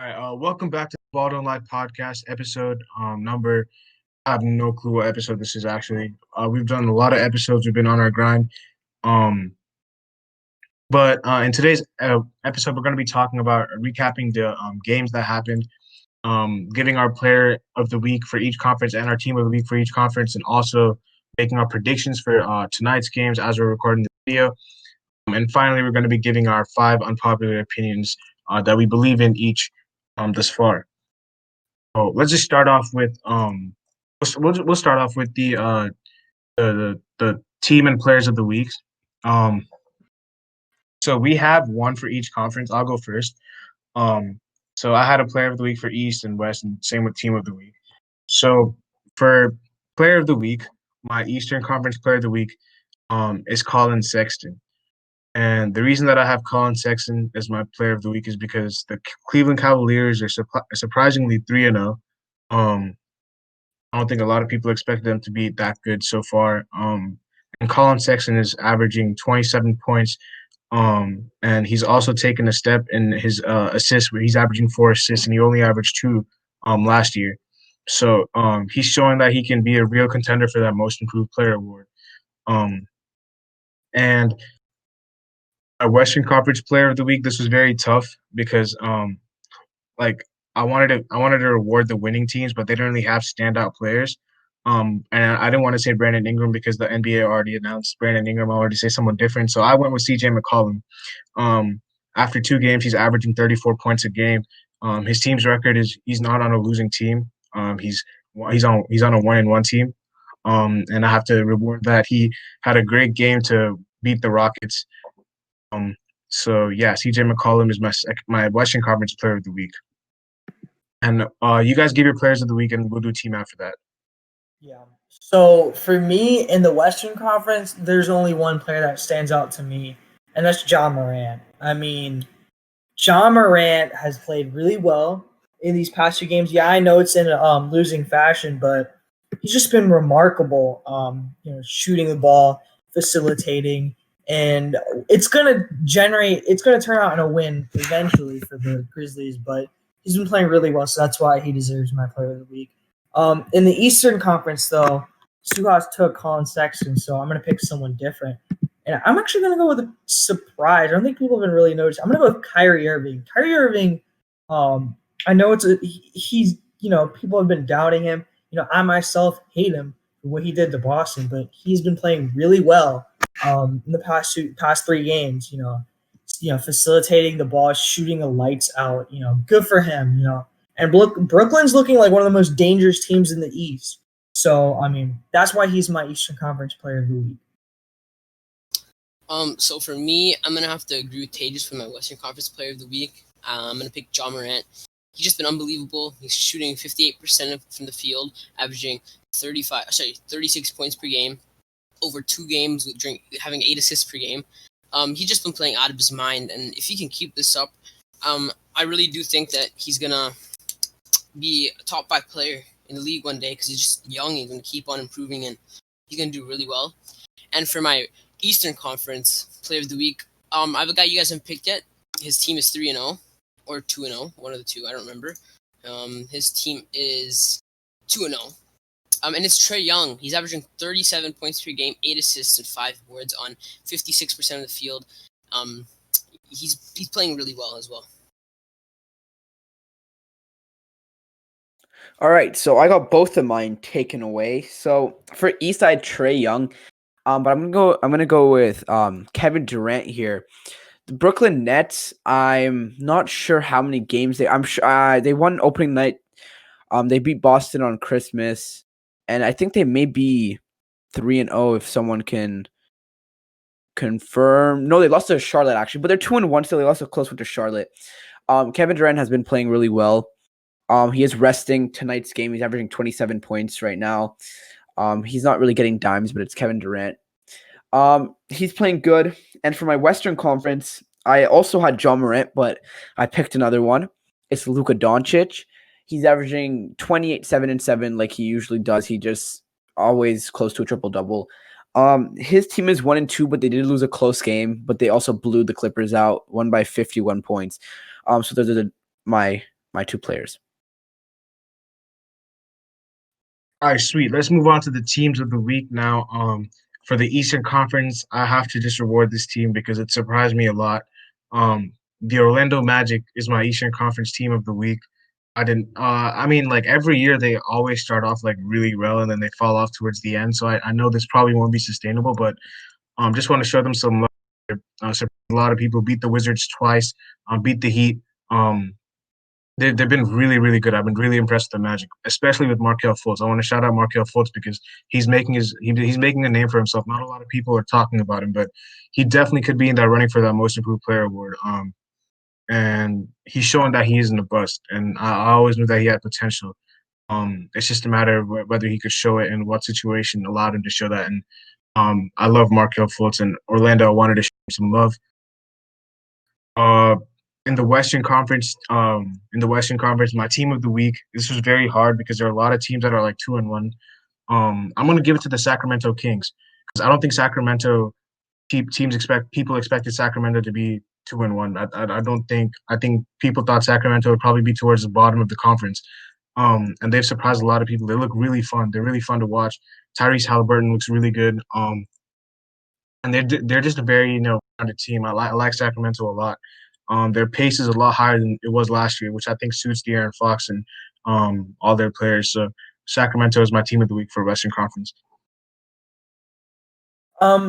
All right, welcome back to the Ball Don't Lie podcast episode number. I have no clue what episode this is actually. We've done a lot of episodes. We've been on our grind. Um, but in today's episode, we're going to be talking about recapping the games that happened, giving our player of the week for each conference and our team of the week for each conference, and also making our predictions for tonight's games as we're recording the video. And finally, we're going to be giving our 5 unpopular opinions that we believe in each thus far. So let's just start off with we'll start off with the team and players of the week. Um, so we have one for each conference. I'll go first. Um, so I had a player of the week for East and West, and same with team of the week. So for player of the week, my Eastern Conference player of the week is Colin Sexton. And the reason that I have Colin Sexton as my player of the week is because the Cleveland Cavaliers are surprisingly 3-0. I don't think a lot of people expected them to be that good so far. And Colin Sexton is averaging 27 points. And he's also taken a step in his assists where he's averaging 4 assists and he only averaged 2 last year. So he's showing that he can be a real contender for that most improved player award. And a Western Conference player of the week, this was very tough because like I wanted to reward the winning teams, but they didn't really have standout players. And I didn't want to say Brandon Ingram because the NBA already announced Brandon Ingram. I wanted to say someone different, so I went with CJ McCollum. After 2 games, he's averaging 34 points a game. His team's record is he's not on a losing team. He's on a 1-1 team. And I have to reward that. He had a great game to beat the Rockets. So yeah, CJ McCollum is my Western Conference player of the week. And you guys give your players of the week, and we'll do team after that. Yeah. So for me in the Western Conference, there's only one player that stands out to me, and that's John Morant. I mean, John Morant has played really well in these past 2 games. Yeah, I know it's in losing fashion, but he's just been remarkable. Shooting the ball, facilitating, and it's gonna turn out in a win eventually for the Grizzlies. But he's been playing really well, so that's why he deserves my player of the week. In the Eastern Conference, though, Suhas took Colin Sexton, so I'm going to pick someone different. And I'm actually going to go with a surprise. I don't think people have been really noticed. I'm going to go with Kyrie Irving. Kyrie Irving, I know he's people have been doubting him. I myself hate him for what he did to Boston, but he's been playing really well in the past 3 games. Facilitating the ball, shooting the lights out. Good for him. And Brooklyn's looking like one of the most dangerous teams in the East. So, I mean, that's why he's my Eastern Conference player of the week. So for me, I'm going to have to agree with Tejas for my Western Conference player of the week. I'm going to pick John Morant. He's just been unbelievable. He's shooting 58% from the field, averaging 36 points per game, over 2 games having 8 assists per game. He's just been playing out of his mind, and if he can keep this up, I really do think that he's going to be a top 5 player in the league one day because he's just young. He's going to keep on improving, and he's going to do really well. And for my Eastern Conference player of the week, I have a guy you guys haven't picked yet. His team is 3-0 or 2-0, one of the two. I don't remember. His team is 2-0. And it's Trae Young. He's averaging 37 points per game, 8 assists, and 5 boards on 56% of the field. He's playing really well as well. All right, so I got both of mine taken away. So for Eastside, Trae Young, but I'm gonna go with Kevin Durant here. The Brooklyn Nets, I'm not sure how many games I'm sure they won opening night. They beat Boston on Christmas, and I think they may be 3-0 if someone can confirm. No, they lost to Charlotte actually, but they're 2-1 still. They lost a close one to Charlotte. Kevin Durant has been playing really well. He is resting tonight's game. He's averaging 27 points right now. He's not really getting dimes, but it's Kevin Durant. He's playing good. And for my Western Conference, I also had John Morant, but I picked another one. It's Luka Doncic. He's averaging 28, 7, and 7 like he usually does. He just always close to a triple-double. His team is 1-2, but they did lose a close game, but they also blew the Clippers out, won by 51 points. So those are my my two players. All right, sweet. Let's move on to the teams of the week now. For the Eastern Conference, I have to just reward this team because it surprised me a lot. The Orlando Magic is my Eastern Conference team of the week. I didn't. I mean, like every year they always start off like really well and then they fall off towards the end. So I know this probably won't be sustainable, but just want to show them some love. Surprised a lot of people beat the Wizards twice. Beat the Heat. They've been really, really good. I've been really impressed with the Magic, especially with Markelle Fultz. I want to shout out Markelle Fultz because he's making he's making a name for himself. Not a lot of people are talking about him, but he definitely could be in that running for that Most Improved Player award. And he's showing that he isn't a bust. And I always knew that he had potential. It's just a matter of whether he could show it and what situation allowed him to show that. And I love Markelle Fultz and Orlando. I wanted to show him some love. Uh, in the Western Conference, my team of the week. This was very hard because there are a lot of teams that are like 2-1. I'm gonna give it to the Sacramento Kings because I don't think Sacramento people expected Sacramento to be 2-1. I don't think. I think people thought Sacramento would probably be towards the bottom of the conference. And they've surprised a lot of people. They look really fun. They're really fun to watch. Tyrese Halliburton looks really good. And they're just a very rounded team. I like Sacramento a lot. Their pace is a lot higher than it was last year, which I think suits De'Aaron Fox and all their players. So Sacramento is my team of the week for Western Conference.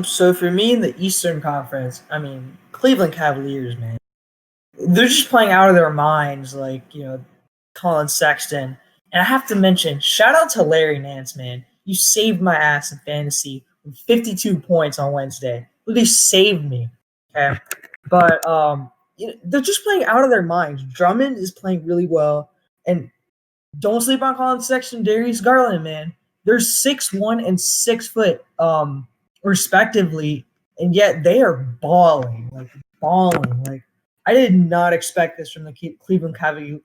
So for me in the Eastern Conference, I mean, Cleveland Cavaliers, man. They're just playing out of their minds, like, Colin Sexton. And I have to mention, shout out to Larry Nance, man. You saved my ass in fantasy with 52 points on Wednesday. They saved me. Okay. But they're just playing out of their minds. Drummond is playing really well. And don't sleep on Colin Sexton, Darius Garland, man. They're 6'1" and 6 foot, respectively, and yet they are balling. Like I did not expect this from the Cleveland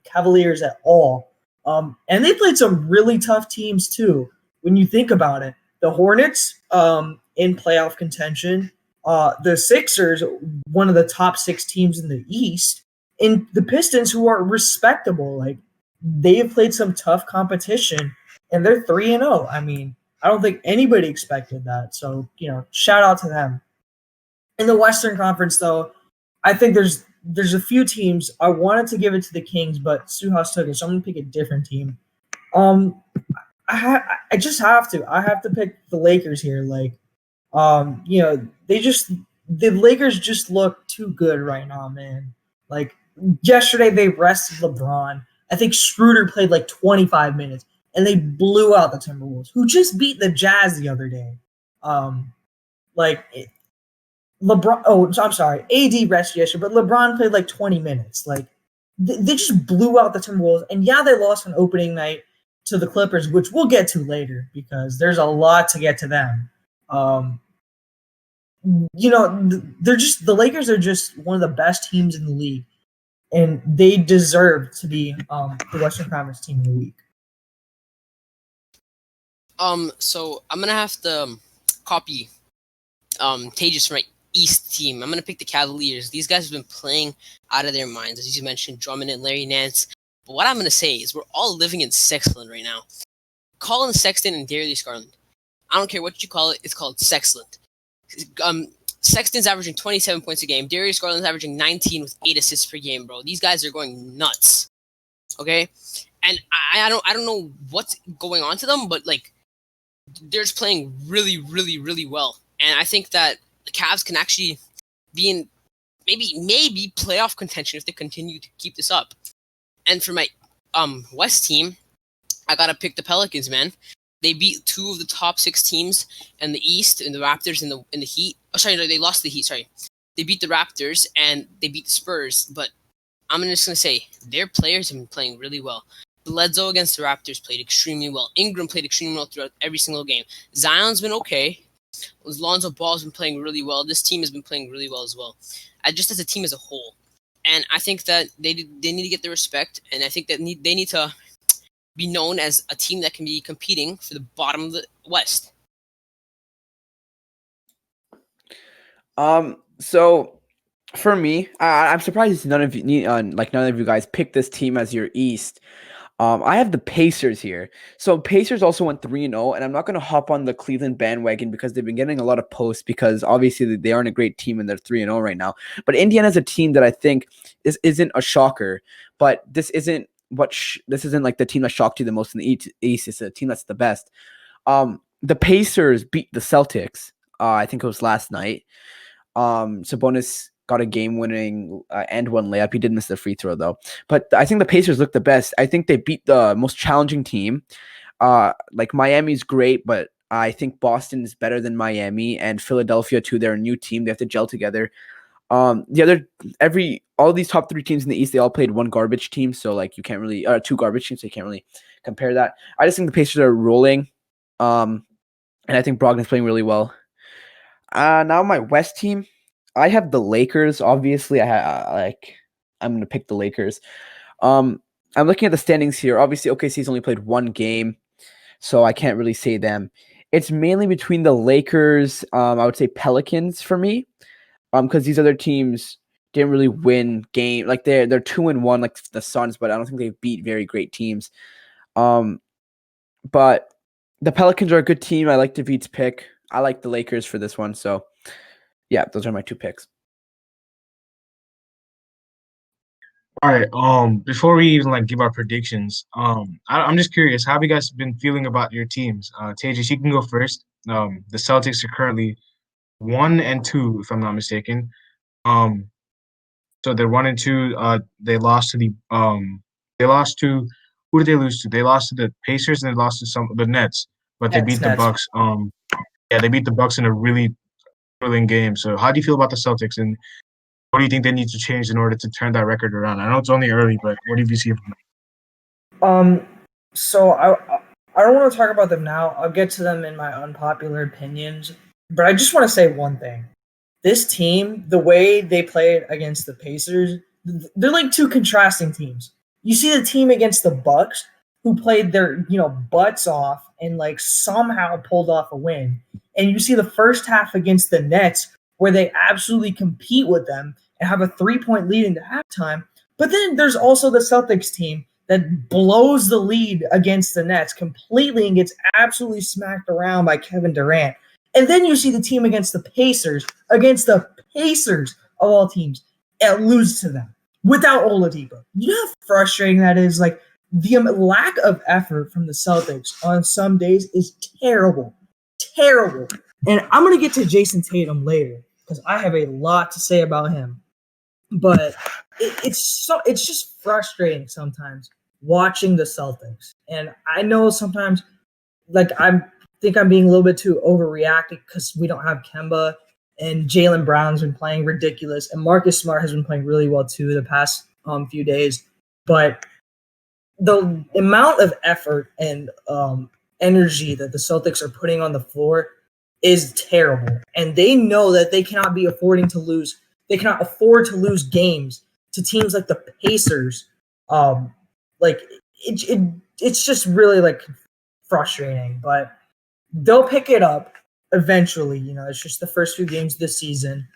Cavaliers at all. And they played some really tough teams too. When you think about it, the Hornets in playoff contention, the Sixers, one of the top 6 teams in the East, and the Pistons, who are respectable. Like, they have played some tough competition, and they're 3-0. I mean, I don't think anybody expected that. So, shout out to them. In the Western Conference, though, I think there's a few teams. I wanted to give it to the Kings, but Suhas took it, so I'm gonna pick a different team. I just have to. I have to pick the Lakers here. Like, the Lakers just look too good right now, man. Like, yesterday they rested LeBron. I think Schroeder played like 25 minutes, and they blew out the Timberwolves, who just beat the Jazz the other day. LeBron. Oh, I'm sorry. AD rested yesterday, but LeBron played like 20 minutes. Like, they just blew out the Timberwolves, and yeah, they lost on opening night to the Clippers, which we'll get to later because there's a lot to get to them. The Lakers are just one of the best teams in the league, and they deserve to be the Western Conference team of the week. So I'm gonna have to copy Tages from my East team. I'm gonna pick the Cavaliers. These guys have been playing out of their minds, as you mentioned, Drummond and Larry Nance. But what I'm gonna say is we're all living in Sexland right now. Colin Sexton and Darius Garland. I don't care what you call it. It's called Sexland. Sexton's averaging 27 points a game. Darius Garland's averaging 19 with 8 assists per game, bro. These guys are going nuts. Okay, and I don't know what's going on to them, but like, they're just playing really, really, really well. And I think that the Cavs can actually be in maybe playoff contention if they continue to keep this up. And for my West team, I gotta pick the Pelicans, man. They beat 2 of the top 6 teams in the East, in the Raptors, in the Heat. Oh, sorry, no, they lost the Heat. Sorry, they beat the Raptors and they beat the Spurs. But I'm just gonna say their players have been playing really well. Bledsoe against the Raptors played extremely well. Ingram played extremely well throughout every single game. Zion's been okay. Lonzo Ball's been playing really well. This team has been playing really well as well. Just as a team as a whole. And I think that they need to get the respect, and I think that they need to be known as a team that can be competing for the bottom of the West. So For me, I'm surprised none of you guys picked this team as your East. I have the Pacers here. So Pacers also went 3-0, and I'm not going to hop on the Cleveland bandwagon because they've been getting a lot of posts because obviously they aren't a great team and they're 3-0 right now. But Indiana's a team that I think isn't a shocker, but this isn't this isn't like the team that shocked you the most in the East. It's a team that's the best. The Pacers beat the Celtics. I think it was last night. Sabonis got a game-winning and one layup. He did miss the free throw, though. But I think the Pacers look the best. I think they beat the most challenging team. Like Miami's great, but I think Boston is better than Miami and Philadelphia too. They're a new team. They have to gel together. All these top 3 teams in the East, they all played one garbage team. So like you can't really, 2 garbage teams. So you can't really compare that. I just think the Pacers are rolling. And I think Brogdon's playing really well. Now my West team, I have the Lakers. Obviously, I'm gonna pick the Lakers. I'm looking at the standings here. Obviously, OKC's only played 1 game, so I can't really say them. It's mainly between the Lakers. I would say Pelicans for me, because these other teams didn't really win game. Like they're 2-1, like the Suns, but I don't think they beat very great teams. But the Pelicans are a good team. I like David's pick. I like the Lakers for this one. So, yeah, those are my 2 picks. All right. Before we even like give our predictions, I'm just curious, how have you guys been feeling about your teams? Tejas, you can go first. The Celtics are currently 1-2, if I'm not mistaken. Um, so they're 1-2. They lost to they lost to who did they lose to? They lost to the Pacers and they lost to the Nets, but they beat the Nets. Bucks. Yeah, they beat the Bucks in a really thrilling game. So how do you feel about the Celtics, and what do you think they need to change in order to turn that record around? I know it's only early, but what have you seen from them? So I don't want to talk about them now. I'll get to them in my unpopular opinions. But I just want to say one thing. This team, the way they played against the Pacers, they're like 2 contrasting teams. You see the team against the Bucks, who played their butts off and like somehow pulled off a win, and you see the first half against the Nets, where they absolutely compete with them and have a 3-point lead into halftime. But then there's also the Celtics team that blows the lead against the Nets completely and gets absolutely smacked around by Kevin Durant. And then you see the team against the Pacers of all teams, and lose to them without Oladipo. You know how frustrating that is? Like, the lack of effort from the Celtics on some days is terrible. Terrible. And I'm going to get to Jason Tatum later because I have a lot to say about him. But it's just frustrating sometimes watching the Celtics. And I know sometimes, like, I think I'm being a little bit too overreacting because we don't have Kemba, and Jaylen Brown's been playing ridiculous, and Marcus Smart has been playing really well too the past few days. But the amount of effort and energy that the Celtics are putting on the floor is terrible, and they know that they cannot be affording to lose. They cannot afford to lose games to teams like the Pacers. Like it's just really like frustrating, but they'll pick it up eventually. It's just the first few games this season.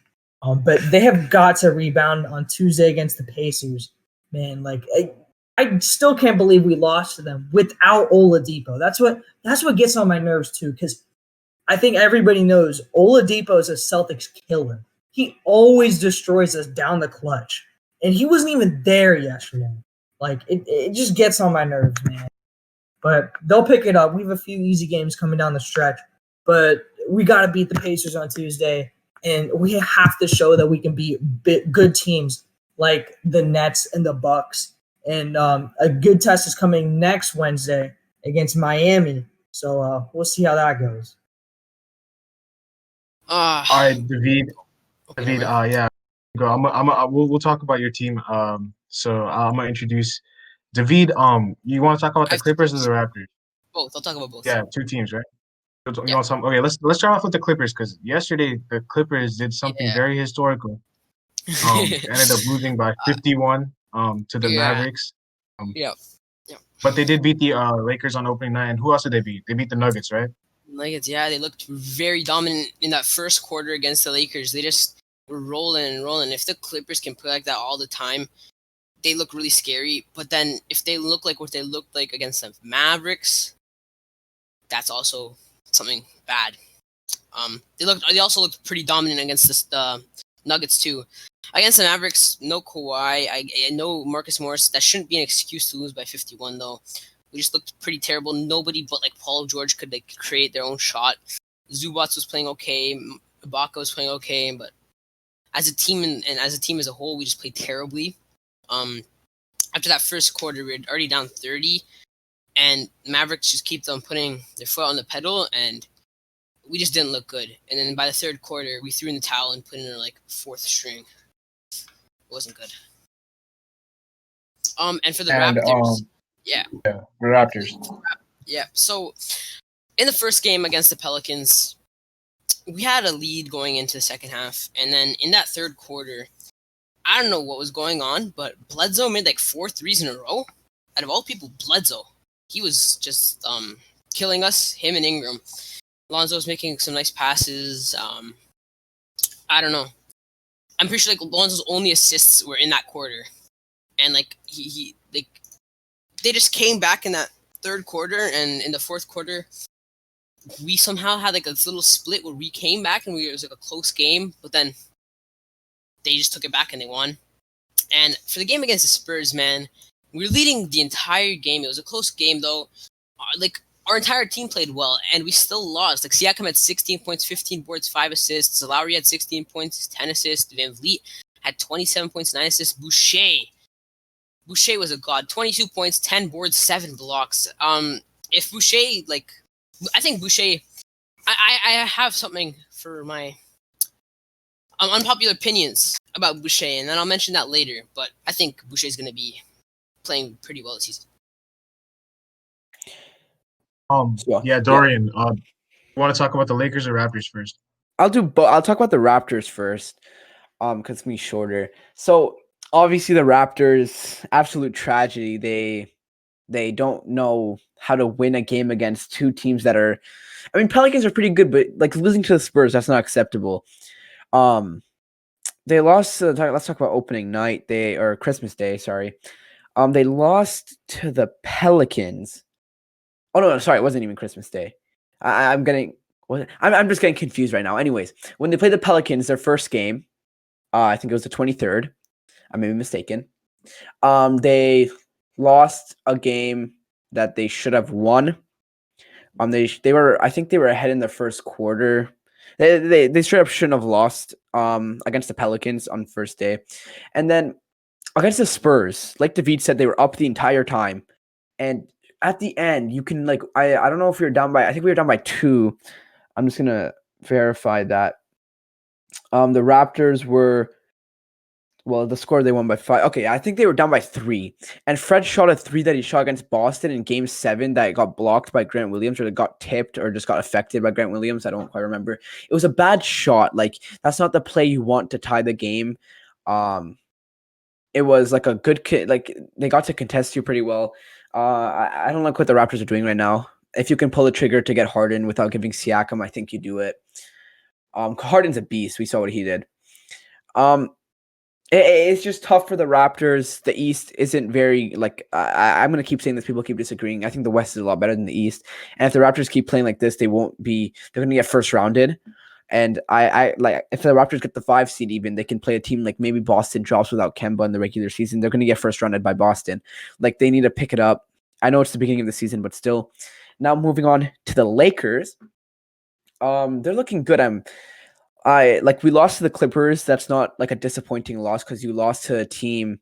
But they have got to rebound on Tuesday against the Pacers. Man, like I still can't believe we lost to them without Oladipo. That's what gets on my nerves too, because I think everybody knows Oladipo is a Celtics killer. He always destroys us down the clutch, and he wasn't even there yesterday. Like it just gets on my nerves, man. But they'll pick it up. We have a few easy games coming down the stretch, but we got to beat the Pacers on Tuesday, and we have to show that we can beat good teams like the Nets and the Bucks. And a good test is coming next Wednesday against Miami. So we'll see how that goes. All right, David. Okay, David, yeah. Go. We'll talk about your team. So I'm gonna introduce David. You want to talk about the Clippers or the Raptors? Both. I'll talk about both. Yeah, 2 teams, right? You Yeah. want some? Okay, let's start off with the Clippers because yesterday the Clippers did something very historical. Ended up losing by 51 to the Mavericks. Yeah. But they did beat the Lakers on opening night. And who else did they beat? They beat the Nuggets, right? Nuggets, yeah, they looked very dominant in that first quarter against the Lakers. They just we're rolling and rolling. If the Clippers can play like that all the time, they look really scary. But then if they look like what they looked like against the Mavericks, that's also something bad. They also looked pretty dominant against the Nuggets too. Against the Mavericks, no Kawhi, I no Marcus Morris. That shouldn't be an excuse to lose by 51 though. We just looked pretty terrible. Nobody but like Paul George could like create their own shot. Zubats was playing okay. Ibaka was playing okay, but as a team and as a team as a whole, we just played terribly. After that first quarter, we were already down 30, and Mavericks just kept on putting their foot on the pedal, and we just didn't look good. And then by the third quarter, we threw in the towel and put in our like fourth string. It wasn't good. And for the Raptors, the Raptors. Yeah. So in the first game against the Pelicans, we had a lead going into the second half, and then in that third quarter, I don't know what was going on, but Bledsoe made like 4 threes in a row. Out of all people, Bledsoe. He was just killing us, him and Ingram. Lonzo was making some nice passes. I don't know. I'm pretty sure like Lonzo's only assists were in that quarter. And like he they just came back in that third quarter, and in the fourth quarter we somehow had like a little split where we came back and it was like a close game, but then they just took it back and they won. And for the game against the Spurs, man, we were leading the entire game. It was a close game, though. Like, our entire team played well, and we still lost. Like, Siakam had 16 points, 15 boards, 5 assists. Lowry had 16 points, 10 assists. Van Vliet had 27 points, 9 assists. Boucher was a god. 22 points, 10 boards, 7 blocks. If Boucher, like... I think Boucher... I have something for my... unpopular opinions about Boucher, and then I'll mention that later. But I think Boucher is going to be playing pretty well this season. Dorian. You want to talk about the Lakers or Raptors first? I'll talk about the Raptors first, because it's me shorter. So obviously the Raptors, absolute tragedy. They don't know how to win a game against two teams that are. I mean, Pelicans are pretty good, but like losing to the Spurs, that's not acceptable. They lost to let's talk about opening night, or Christmas Day, sorry. They lost to the Pelicans. Oh no, sorry, it wasn't even Christmas Day. I'm just getting confused right now. Anyways, when they played the Pelicans, their first game, I think it was the 23rd. I may be mistaken. They lost a game that they should have won. I think they were ahead in the first quarter. They straight up shouldn't have lost against the Pelicans on first day. And then against the Spurs, like David said, they were up the entire time. And at the end, you can like I don't know if we were down by, I think we were down by 2. I'm just gonna verify that. The Raptors were, well, the score they won by 5. Okay, I think they were down by 3. And Fred shot a 3 that he shot against Boston in Game 7 that got blocked by Grant Williams, or it got tipped, or just got affected by Grant Williams. I don't quite remember. It was a bad shot. Like, that's not the play you want to tie the game. It was like a good like they got to contest you pretty well. I don't like what the Raptors are doing right now. If you can pull the trigger to get Harden without giving Siakam, I think you do it. Harden's a beast. We saw what he did. It's just tough for the Raptors. The East isn't very, like, I'm going to keep saying this. People keep disagreeing. I think the West is a lot better than the East. And if the Raptors keep playing like this, they're going to get first rounded. And I like, if the Raptors get the 5 seed even, they can play a team like maybe Boston drops without Kemba in the regular season. They're going to get first rounded by Boston. Like, they need to pick it up. I know it's the beginning of the season, but still. Now moving on to the Lakers. They're looking good. We lost to the Clippers. That's not like a disappointing loss because you lost to a team,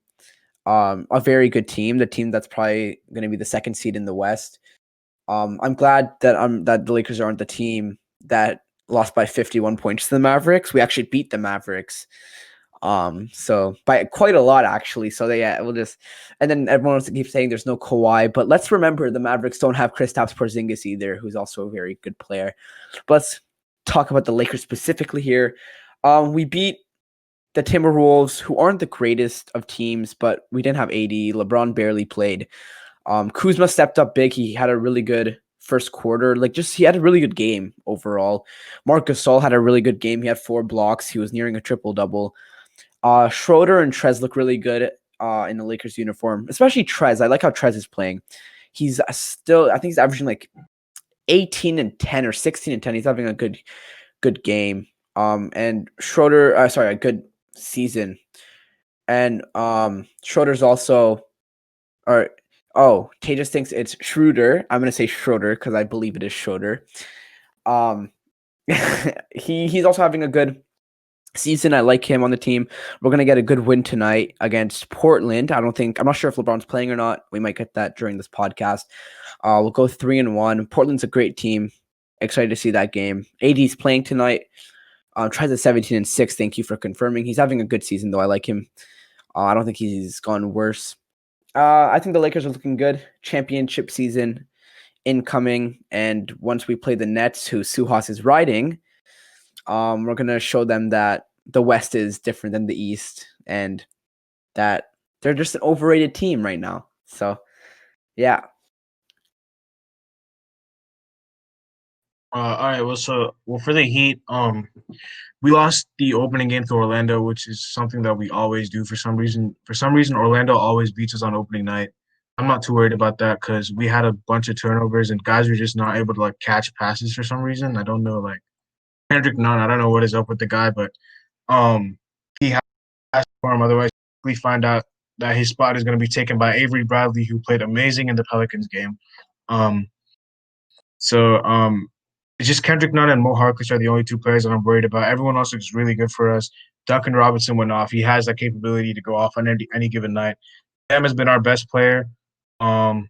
a very good team, the team that's probably going to be the 2nd seed in the West. I'm glad that the Lakers aren't the team that lost by 51 points to the Mavericks. We actually beat the Mavericks. So by quite a lot actually. So and then everyone wants to keep saying there's no Kawhi, but let's remember the Mavericks don't have Kristaps Porzingis either, who's also a very good player. But let's talk about the Lakers specifically here. We beat the Timberwolves, who aren't the greatest of teams, but we didn't have AD. LeBron barely played. Kuzma stepped up big. He had a really good first quarter. Like, just he had a really good game overall. Marc Gasol had a really good game. He had 4 blocks. He was nearing a triple-double. Schroeder and Trez look really good in the Lakers uniform, especially Trez. I like how Trez is playing. He's still, I think he's averaging like 18 and 10 or 16 and 10. He's having a good game. And Schroeder, a good season. And Schroeder's also, Tejas thinks it's Schroeder. I'm gonna say Schroeder because I believe it is Schroeder. He's also having a good season. I like him on the team. We're gonna get a good win tonight against Portland. I'm not sure if LeBron's playing or not. We might get that during this podcast. We'll go 3-1. Portland's a great team. Excited to see that game. AD's playing tonight. Tries at 17-6. Thank you for confirming. He's having a good season though. I like him. I don't think he's gone worse. I think the Lakers are looking good. Championship season incoming, and once we play the Nets, who Suhas is riding, we're gonna show them that the West is different than the East, and that they're just an overrated team right now. So, yeah. All right. Well, for the Heat, we lost the opening game to Orlando, which is something that we always do for some reason. For some reason, Orlando always beats us on opening night. I'm not too worried about that because we had a bunch of turnovers and guys were just not able to like catch passes for some reason. I don't know, like Kendrick Nunn. I don't know what is up with the guy, but he has to perform. Otherwise, we find out that his spot is going to be taken by Avery Bradley, who played amazing in the Pelicans game. Um, so it's just Kendrick Nunn and Mo Harkless are the only 2 players that I'm worried about. Everyone else looks really good for us. Duncan Robinson went off. He has that capability to go off on any given night. Bam has been our best player. I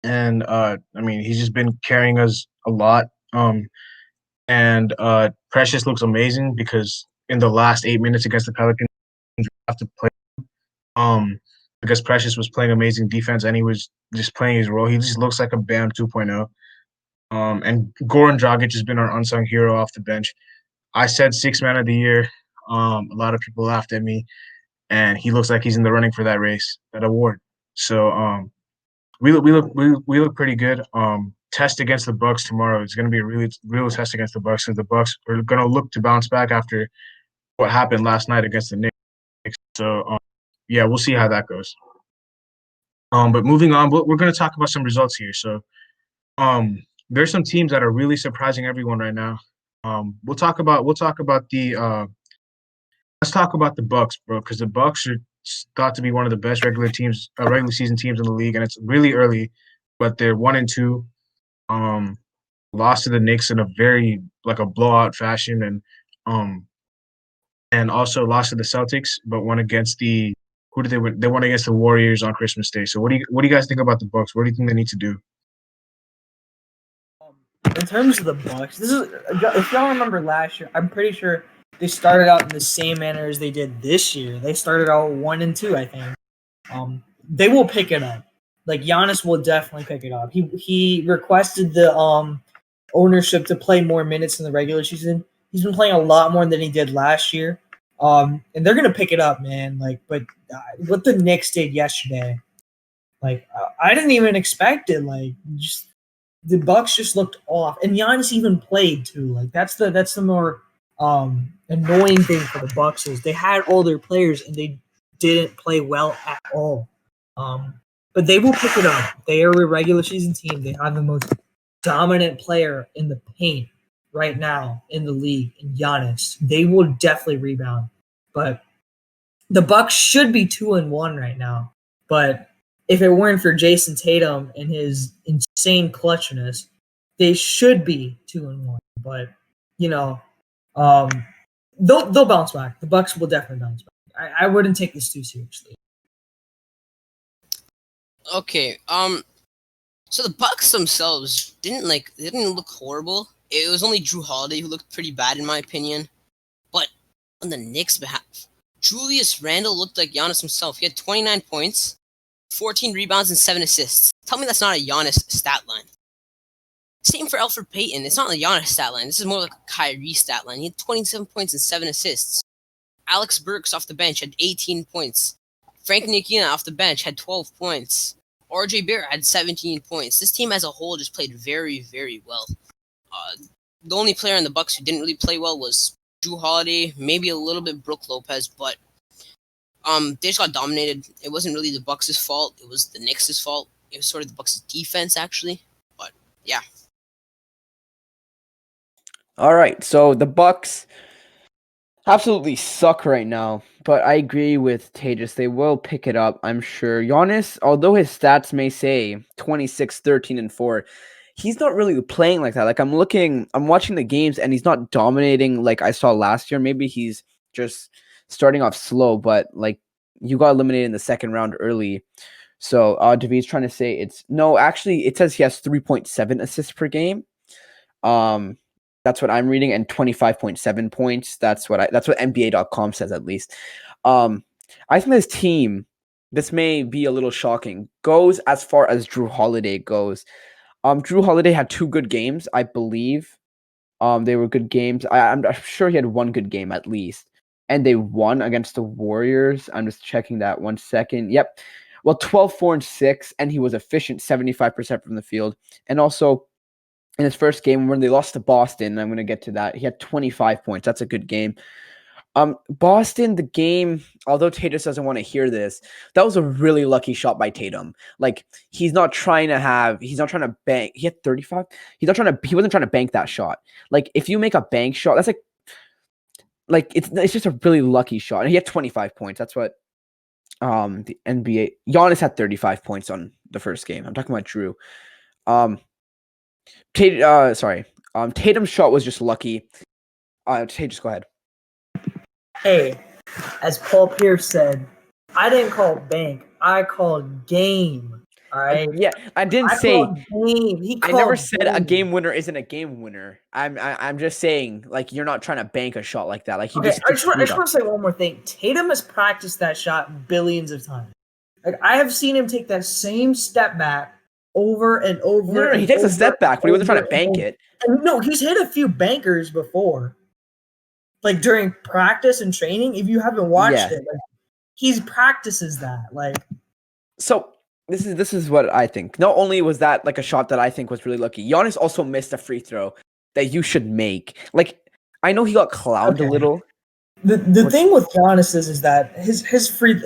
mean, he's just been carrying us a lot. And Precious looks amazing because in the last 8 minutes against the Pelicans, we have to play. Because Precious was playing amazing defense and he was just playing his role. He just looks like a Bam 2.0. And Goran Dragic has been our unsung hero off the bench. I said 6th man of the year. A lot of people laughed at me, and he looks like he's in the running for that race, that award. So we look pretty good. Test against the Bucks tomorrow. It's going to be a real test against the Bucks. So the Bucks are going to look to bounce back after what happened last night against the Knicks. So yeah, we'll see how that goes. But moving on, we're going to talk about some results here. So there's some teams that are really surprising everyone right now. We'll talk about the let's talk about the Bucks, bro, because the Bucks are thought to be one of the best regular season teams in the league, and it's really early, but they're 1-2. Lost to the Knicks in a very like a blowout fashion, and also lost to the Celtics, but won against who did they win? They won against the Warriors on Christmas Day. So what do you guys think about the Bucks? What do you think they need to do? In terms of the Bucks, this is if y'all remember last year, I'm pretty sure they started out in the same manner as they did this year. They started out 1-2, I think. They will pick it up. Like Giannis will definitely pick it up. He requested the ownership to play more minutes in the regular season. He's been playing a lot more than he did last year. And they're gonna pick it up, man. Like, but what the Knicks did yesterday, like I didn't even expect it. Like, just the Bucks just looked off, and Giannis even played too. Like that's the more annoying thing for the Bucks is they had all their players and they didn't play well at all. But they will pick it up. They are a regular season team. They have the most dominant player in the paint right now in the league, in Giannis. They will definitely rebound. But the Bucks should be 2-1 right now. But if it weren't for Jason Tatum and his insane clutchness, they should be 2-1. But they'll bounce back. The Bucks will definitely bounce back. I wouldn't take this too seriously. Okay. So the Bucks themselves didn't look horrible. It was only Drew Holiday who looked pretty bad in my opinion. But on the Knicks' behalf, Julius Randle looked like Giannis himself. He had 29 points, 14 rebounds, and 7 assists. Tell me that's not a Giannis stat line. Same for Elfrid Payton. It's not a Giannis stat line. This is more like a Kyrie stat line. He had 27 points and 7 assists. Alex Burks off the bench had 18 points. Frank Ntilikina off the bench had 12 points. RJ Barrett had 17 points. This team as a whole just played very, very well. The only player in the Bucks who didn't really play well was Drew Holiday, maybe a little bit Brook Lopez, but they just got dominated. It wasn't really the Bucks' fault. It was the Knicks' fault. It was sort of the Bucks' defense, actually. But yeah. All right, so the Bucks absolutely suck right now, but I agree with Tejas. They will pick it up, I'm sure. Giannis, although his stats may say 26, 13, and 4, he's not really playing like that. Like I'm watching the games, and he's not dominating like I saw last year. Maybe he's just starting off slow, but like you got eliminated in the second round early. So David's trying to say actually it says he has 3.7 assists per game. That's what I'm reading, and 25.7 points. That's what NBA.com says at least. I think this team, this may be a little shocking, goes as far as Drew Holiday goes. Drew Holiday had 2 good games, I believe. They were good games. I'm sure he had 1 good game at least. And they won against the Warriors. I'm just checking that 1 second. Yep. Well, 12, 4, and 6, and he was efficient 75% from the field. And also, in his first game when they lost to Boston, I'm going to get to that, he had 25 points. That's a good game. Boston, the game, although Tatum doesn't want to hear this, that was a really lucky shot by Tatum. Like he's not trying to bank. He had 35. He wasn't trying to bank that shot. Like if you make a bank shot, that's like it's just a really lucky shot. And he had 25 points. That's what the NBA. Giannis had 35 points on the first game. I'm talking about Drew. Tatum's shot was just lucky. Just go ahead. Hey, as Paul Pierce said, I didn't call it bank. I called game. All right. Yeah, I didn't say game. I never said a game winner isn't a game winner. I'm just saying like you're not trying to bank a shot like that. Like he I just want to say one more thing. Tatum has practiced that shot billions of times. Like I have seen him take that same step back over and over. No, he takes a step back, but he wasn't trying to bank it. And no, he's hit a few bankers before. Like during practice and training, if you haven't watched it, like, he practices that. Like, so this is what I think. Not only was that like a shot that I think was really lucky, Giannis also missed a free throw that you should make. Like, I know he got clouded a little. The thing with Giannis is that his free,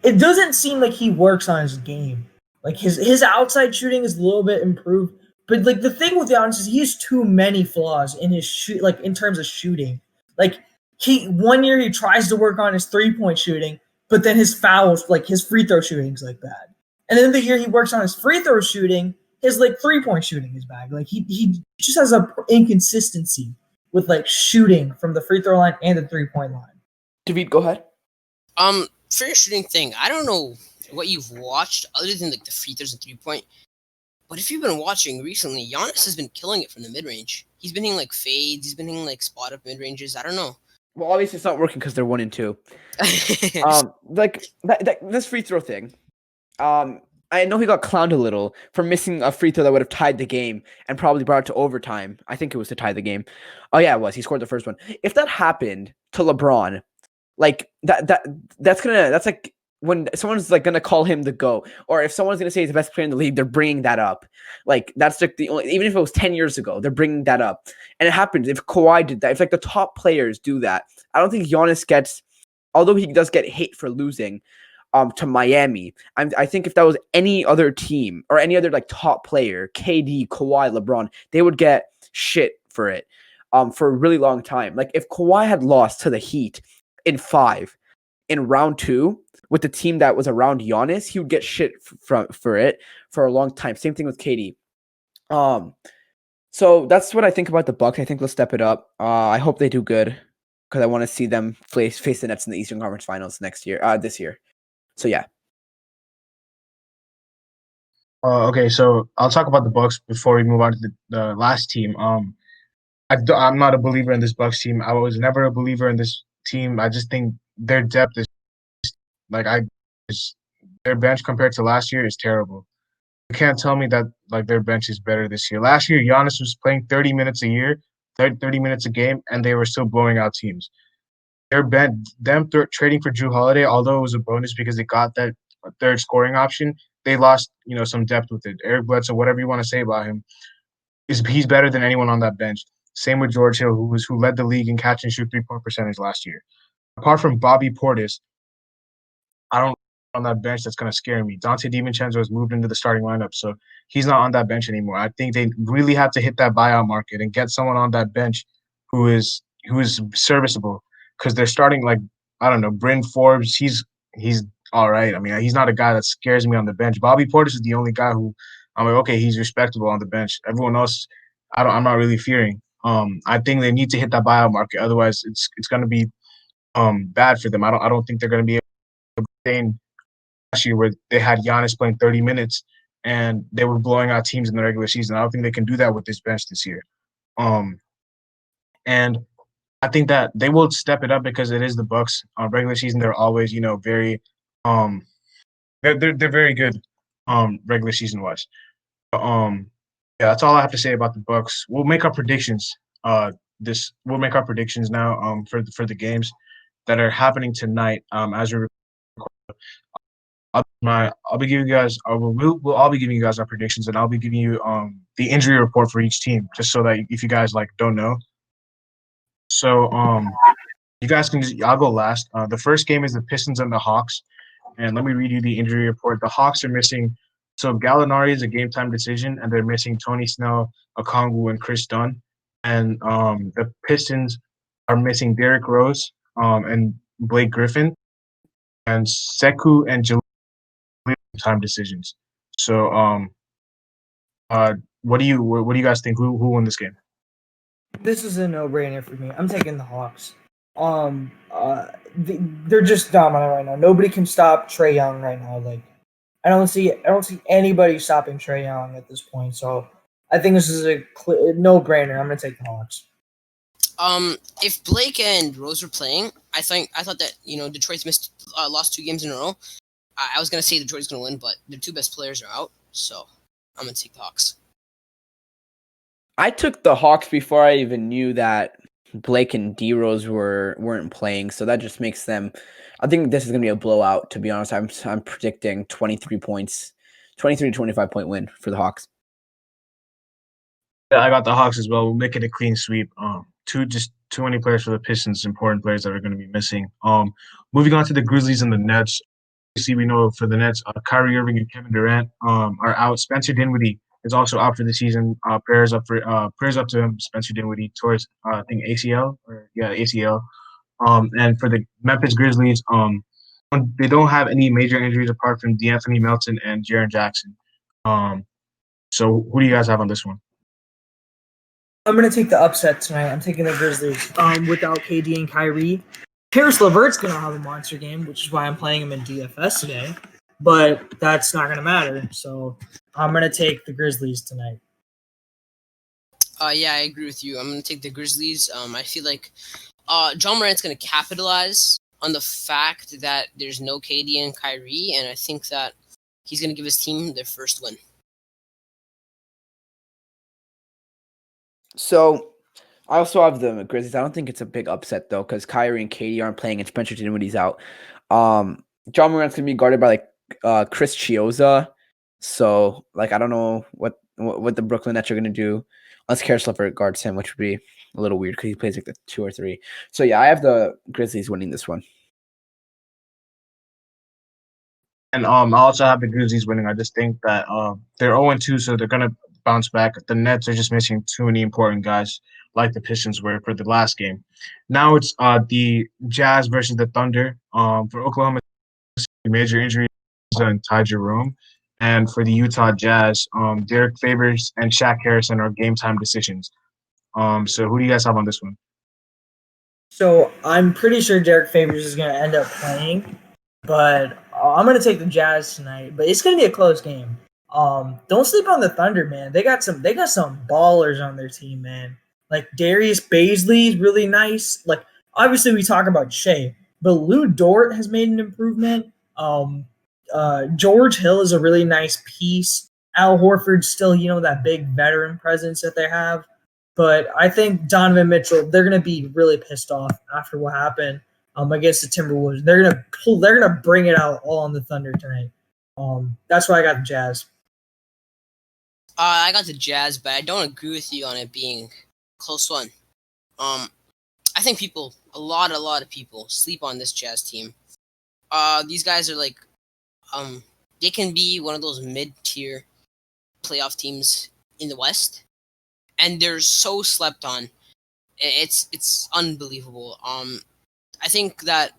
it doesn't seem like he works on his game. Like his outside shooting is a little bit improved, but like the thing with Giannis is he has too many flaws in his shoot, like in terms of shooting. Like one year he tries to work on his 3-point shooting, but then his fouls, like his free throw shooting is like bad. And then the year he works on his free throw shooting, his like 3-point shooting is bad. Like he just has a inconsistency with like shooting from the free throw line and the 3-point line. David, go ahead. For your shooting thing, I don't know what you've watched other than like the free throws and 3-point. But if you've been watching recently, Giannis has been killing it from the mid-range. He's been hitting like fades. He's been hitting like spot-up mid-ranges. I don't know. Well, obviously it's not working because they're 1 and 2. Like this free throw thing. I know he got clowned a little for missing a free throw that would have tied the game and probably brought it to overtime. I think it was to tie the game. Oh yeah, it was. He scored the first one. If that happened to LeBron, like that's like when someone's like gonna call him the GOAT, or if someone's gonna say he's the best player in the league, they're bringing that up. Like that's like the only, even if it was 10 years ago, they're bringing that up. And it happens if Kawhi did that. If like the top players do that, I don't think Giannis gets, although he does get hate for losing to Miami. I think if that was any other team or any other like top player, KD, Kawhi, LeBron, they would get shit for it for a really long time. Like if Kawhi had lost to the Heat in 5 in round 2 with the team that was around Giannis, he would get shit for it for a long time. Same thing with KD. So that's what I think about the Bucks. I think they'll step it up. I hope they do good because I want to see them face the Nets in the Eastern Conference Finals this year. So yeah. Okay, so I'll talk about the Bucks before we move on to the last team. I'm not a believer in this Bucks team. I was never a believer in this team. I just think their depth is like their bench compared to last year is terrible. You can't tell me that like their bench is better this year. Last year, Giannis was playing 30 minutes a year, 30 minutes a game, and they were still blowing out teams. Trading for Drew Holiday, although it was a bonus because they got that third scoring option, they lost, some depth with it. Eric Bledsoe, whatever you want to say about him, he's better than anyone on that bench. Same with George Hill, who led the league in catch and shoot 3-point percentage last year. Apart from Bobby Portis, I don't on that bench that's going to scare me. Dante DiVincenzo has moved into the starting lineup, so he's not on that bench anymore. I think they really have to hit that buyout market and get someone on that bench who is serviceable, because they're starting like, I don't know, Bryn Forbes. He's all right. I mean, he's not a guy that scares me on the bench. Bobby Portis is the only guy who I'm like, okay, he's respectable on the bench. Everyone else, I'm not really fearing. I think they need to hit that buyout market. Otherwise, it's going to be bad for them. I don't think they're going to be able to sustain last year where they had Giannis playing 30 minutes and they were blowing out teams in the regular season. I don't think they can do that with this bench this year. And I think that they will step it up because it is the Bucks. Regular season, they're always, very they're very good regular season wise. Yeah, that's all I have to say about the Bucks. We'll make our predictions. We'll make our predictions now for the games that are happening tonight as we I'll be giving you guys. We'll all be giving you guys our predictions, and I'll be giving you the injury report for each team, just so that if you guys don't know. So you guys can. I'll go last. The first game is the Pistons and the Hawks, and let me read you the injury report. The Hawks are missing. So Gallinari is a game time decision, and they're missing Tony Snell, Okongwu, and Chris Dunn, and the Pistons are missing Derrick Rose and Blake Griffin, and Sekou and Jaleel time decisions. So, what do you guys think? Who won this game? This is a no-brainer for me. I'm taking the Hawks. They're just dominant right now. Nobody can stop Trae Young right now. Like, I don't see anybody stopping Trae Young at this point. So, I think this is a no-brainer. I'm gonna take the Hawks. If Blake and Rose were playing, I thought that Detroit's lost 2 games in a row. I was gonna say Detroit's gonna win, but their 2 best players are out, so I'm gonna take the Hawks. I took the Hawks before I even knew that Blake and D Rose weren't playing, so that just makes them. I think this is gonna be a blowout. To be honest, I'm predicting 23 points, 23 to 25 point win for the Hawks. Yeah, I got the Hawks as well. We'll make it a clean sweep. Too many players for the Pistons, important players that are going to be missing. Moving on to the Grizzlies and the Nets. We know for the Nets, Kyrie Irving and Kevin Durant are out. Spencer Dinwiddie is also out for the season. Prayers up to him, Spencer Dinwiddie, towards I think ACL. And for the Memphis Grizzlies, they don't have any major injuries apart from DeAnthony Melton and Jaren Jackson. So who do you guys have on this one? I'm gonna take the upset tonight. I'm taking the Grizzlies. Without KD and Kyrie. Karis LeVert's going to have a monster game, which is why I'm playing him in DFS today. But that's not going to matter. So I'm going to take the Grizzlies tonight. Yeah, I agree with you. I'm going to take the Grizzlies. I feel like John Morant's going to capitalize on the fact that there's no KD and Kyrie, and I think that he's going to give his team their first win. So I also have the Grizzlies. I don't think it's a big upset though, because Kyrie and KD aren't playing and Spencer Dinwiddie's out. John Morant's gonna be guarded by Chris Chiozza. So I don't know what the Brooklyn Nets are gonna do unless Karis LeVert guards him, which would be a little weird because he plays the 2 or 3. So yeah, I have the Grizzlies winning this one. And I also have the Grizzlies winning. I just think that they're 0-2, so they're gonna bounce back. The Nets are just missing too many important guys, like the Pistons were for the last game. Now it's the Jazz versus the Thunder. For Oklahoma, major injuries and Ty Jerome. And for the Utah Jazz, Derek Favors and Shaq Harrison are game time decisions. So who do you guys have on this one? So I'm pretty sure Derek Favors is going to end up playing, but I'm going to take the Jazz tonight. But it's going to be a close game. Don't sleep on the Thunder, man. They got some ballers on their team, man. Like Darius Bazley is really nice. Like obviously we talk about Shea, but Lou Dort has made an improvement. George Hill is a really nice piece. Al Horford's still, that big veteran presence that they have. But I think Donovan Mitchell, they're going to be really pissed off after what happened against the Timberwolves. They're going to bring it out all on the Thunder tonight. That's why I got the Jazz. I got the Jazz, but I don't agree with you on it being a close one. I think a lot of people sleep on this Jazz team. These guys are like, they can be one of those mid-tier playoff teams in the West, and they're so slept on. It's unbelievable. I think that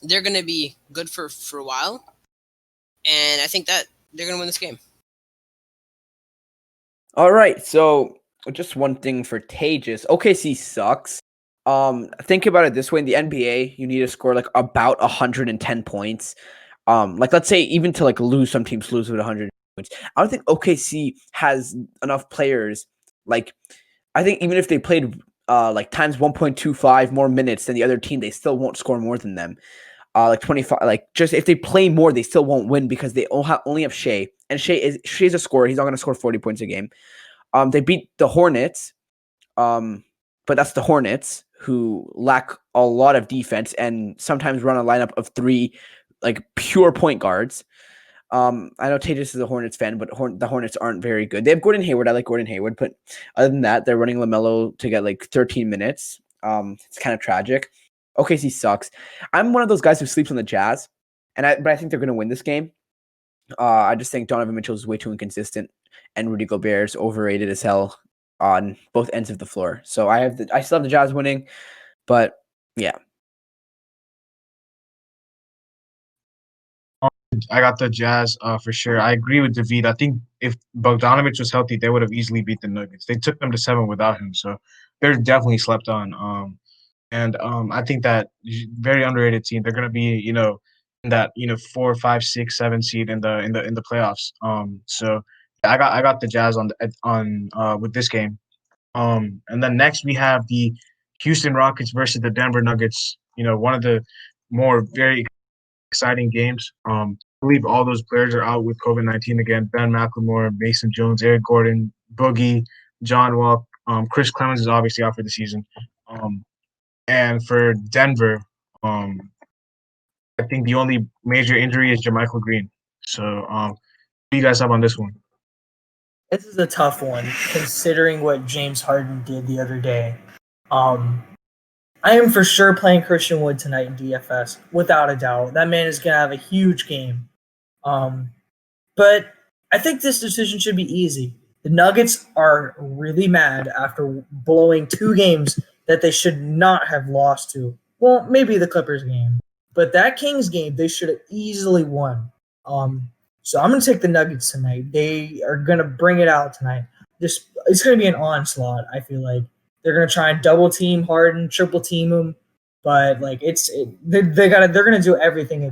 they're gonna be good for a while, and I think that they're gonna win this game. All right, so just one thing for Tages. OKC sucks. Think about it this way: in the NBA, you need to score like about 110 points. Like let's say even to like lose, some teams lose with 100 points. I don't think OKC has enough players. Like, I think even if they played like times 1.25 more minutes than the other team, they still won't score more than them. Like 25, like just if they play more, they still won't win because they only have Shea, and Shea's a scorer. He's not going to score 40 points a game. They beat the Hornets, but that's the Hornets who lack a lot of defense and sometimes run a lineup of 3 like pure point guards. I know Tatus is a Hornets fan, but the Hornets aren't very good. They have Gordon Hayward. I like Gordon Hayward, but other than that, they're running LaMelo to get like 13 minutes. It's kind of tragic. OKC sucks. I'm one of those guys who sleeps on the Jazz, but I think they're going to win this game. I just think Donovan Mitchell is way too inconsistent, and Rudy Gobert is overrated as hell on both ends of the floor. So I still have the Jazz winning, but yeah. I got the Jazz for sure. I agree with David. I think if Bogdanovich was healthy, they would have easily beat the Nuggets. They took them to 7 without him, so they're definitely slept on. And I think that very underrated team. They're gonna be, in that 4, 5, 6, 7 seed in the playoffs. So I got the Jazz on with this game. And then next we have the Houston Rockets versus the Denver Nuggets. One of the more very exciting games. I believe all those players are out with COVID-19 again. Ben McLemore, Mason Jones, Eric Gordon, Boogie, John Wall. Chris Clemens is obviously out for the season. And for Denver, I think the only major injury is JaMychal Green. So, what do you guys have on this one? This is a tough one considering what James Harden did the other day. I am for sure playing Christian Wood tonight in DFS, without a doubt. That man is going to have a huge game. But I think this decision should be easy. The Nuggets are really mad after blowing 2 games that they should not have lost to. Well, maybe the Clippers game, but that Kings game they should have easily won. So I'm going to take the Nuggets tonight. They are going to bring it out tonight. It's going to be an onslaught. I feel like they're going to try and double team Harden, triple team him, but like they're going to do everything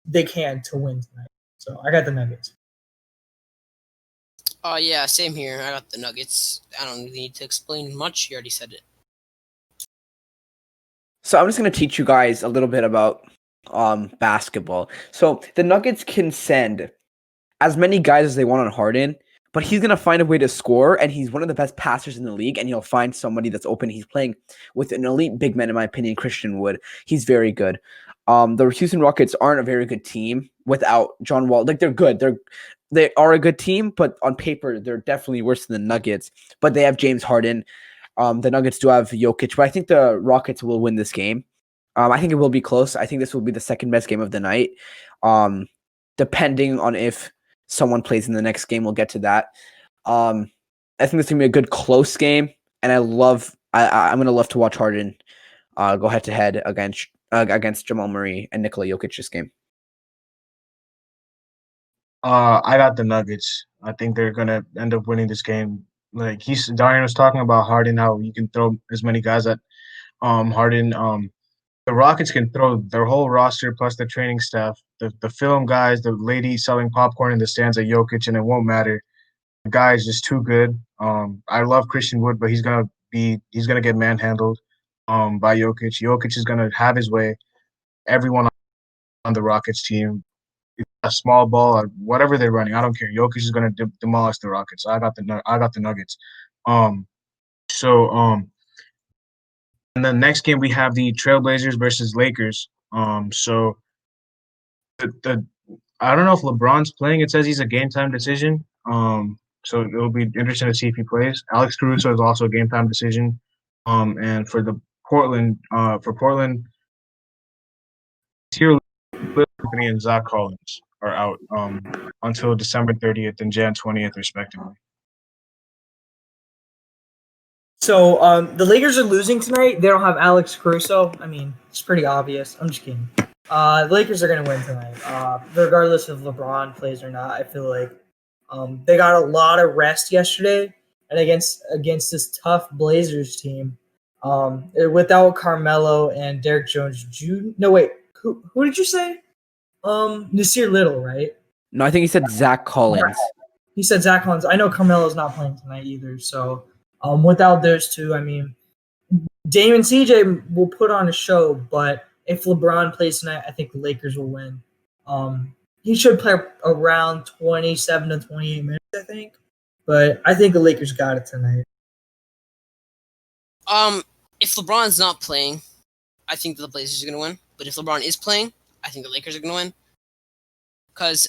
they can to win tonight. So I got the Nuggets. Yeah, same here. I got the Nuggets. I don't really need to explain much. You already said it. So I'm just going to teach you guys a little bit about basketball. So the Nuggets can send as many guys as they want on Harden, but he's going to find a way to score, and he's one of the best passers in the league, and he'll find somebody that's open. He's playing with an elite big man, in my opinion, Christian Wood. He's very good. The Houston Rockets aren't a very good team without John Wall. Like, they're good. They are a good team, but on paper, they're definitely worse than the Nuggets. But they have James Harden. The Nuggets do have Jokic, but I think the Rockets will win this game. I think it will be close. I think this will be the second best game of the night. Depending on if someone plays in the next game, we'll get to that. I think this is gonna be a good close game, and I'm gonna love to watch Harden go head to head against Jamal Murray and Nikola Jokic this game. I got the Nuggets. I think they're gonna end up winning this game. Like Darian was talking about Harden, how you can throw as many guys at Harden. The Rockets can throw their whole roster plus the training staff, the film guys, the lady selling popcorn in the stands at Jokic, and it won't matter. The guy is just too good. I love Christian Wood, but he's gonna get manhandled by Jokic. Jokic is gonna have his way. Everyone on the Rockets team, a small ball or whatever they're running, I don't care. Jokic is gonna demolish the Rockets. I got the Nuggets. Um, so and then next game we have the Trailblazers versus Lakers. So the I don't know if LeBron's playing. It says he's a game time decision. So it'll be interesting to see if he plays. Alex Caruso is also a game time decision. And for Portland, Tyler Anthony and Zach Collins are out until December 30th and Jan 20th, respectively. So the Lakers are losing tonight. They don't have Alex Caruso. I mean, it's pretty obvious. I'm just kidding. The Lakers are going to win tonight, regardless if LeBron plays or not. I feel like they got a lot of rest yesterday, and against this tough Blazers team, without Carmelo and Derrick Jones Jr. No, wait, who did you say? Nasir Little, right? No, I think he said Zach Collins. He said Zach Collins. I know Carmelo's not playing tonight either, so without those two, I mean, Dame and CJ will put on a show, but if LeBron plays tonight, I think the Lakers will win. He should play around 27 to 28 minutes, I think. But I think the Lakers got it tonight. If LeBron's not playing, I think the Blazers are gonna win. But if LeBron is playing, I think the Lakers are gonna win. Because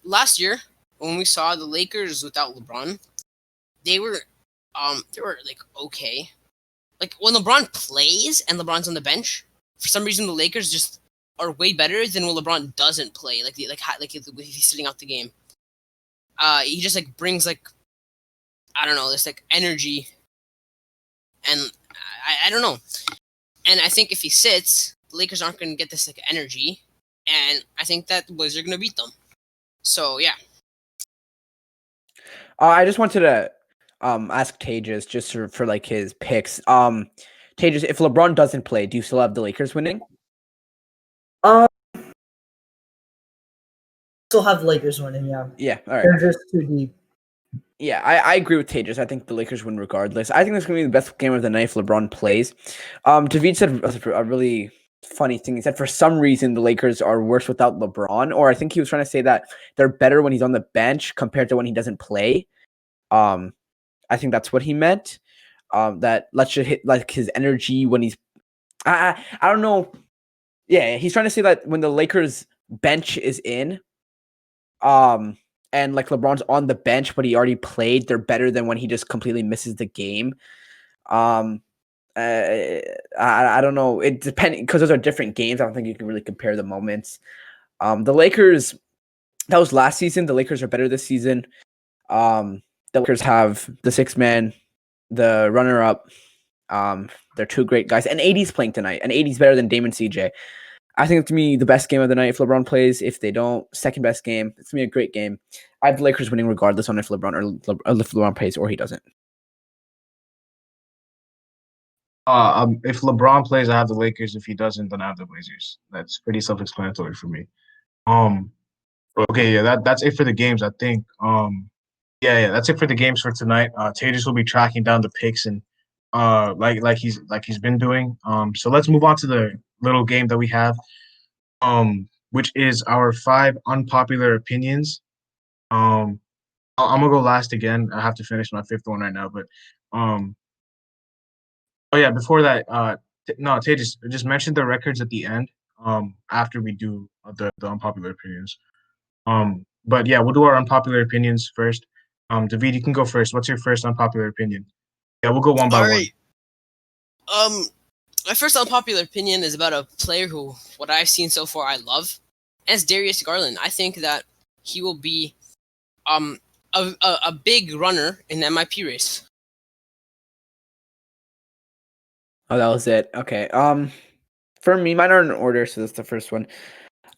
last year when we saw the Lakers without LeBron, they were like okay. Like when LeBron plays and LeBron's on the bench, for some reason the Lakers just are way better than when LeBron doesn't play. Like if he's sitting out the game. He just like brings like I don't know this like energy, and I don't know. And I think if he sits, the Lakers aren't going to get this like energy, and I think that the Blazers are going to beat them. So yeah. I just wanted to ask Tejas just for like his picks. Tejas, if LeBron doesn't play, do you still have the Lakers winning? Still have the Lakers winning, yeah. Yeah, all right. They're just too deep. Yeah, I agree with Tejas. I think the Lakers win regardless. I think this is going to be the best game of the night if LeBron plays. David said a really funny thing. He said for some reason the Lakers are worse without LeBron, or I think he was trying to say that they're better when he's on the bench compared to when he doesn't play. I think that's what he meant. That let's just hit like his energy when he's I don't know. Yeah, he's trying to say that when the Lakers bench is in, and like LeBron's on the bench, but he already played, they're better than when he just completely misses the game. I don't know. It depends because those are different games. I don't think you can really compare the moments. The Lakers, that was last season. The Lakers are better this season. The Lakers have the sixth man, the runner-up. They're two great guys, and AD's playing tonight, and AD's better than Dame and CJ. I think it's going to be the best game of the night if LeBron plays. If they don't, second best game. It's going to be a great game. I have the Lakers winning regardless on if LeBron plays or he doesn't. If LeBron plays, I have the Lakers. If he doesn't, then I have the Blazers. That's pretty self-explanatory for me. Okay, yeah, that's it for the games, I think. Yeah, that's it for the games for tonight. Tejas will be tracking down the picks and like he's been doing. So let's move on to the little game that we have, which is our 5 unpopular opinions. I'm gonna go last again. I have to finish my 5th one right now, but oh yeah, before that, no, Tejas, just mention the records at the end. After we do the unpopular opinions. But yeah, we'll do our unpopular opinions first. David, you can go first. What's your first unpopular opinion? Yeah, we'll go one by one. My first unpopular opinion is about a player who, what I've seen so far, I love. And it's Darius Garland. I think that he will be a big runner in the MIP race. Oh, that was it. Okay. For me, mine are in order, so that's the first one.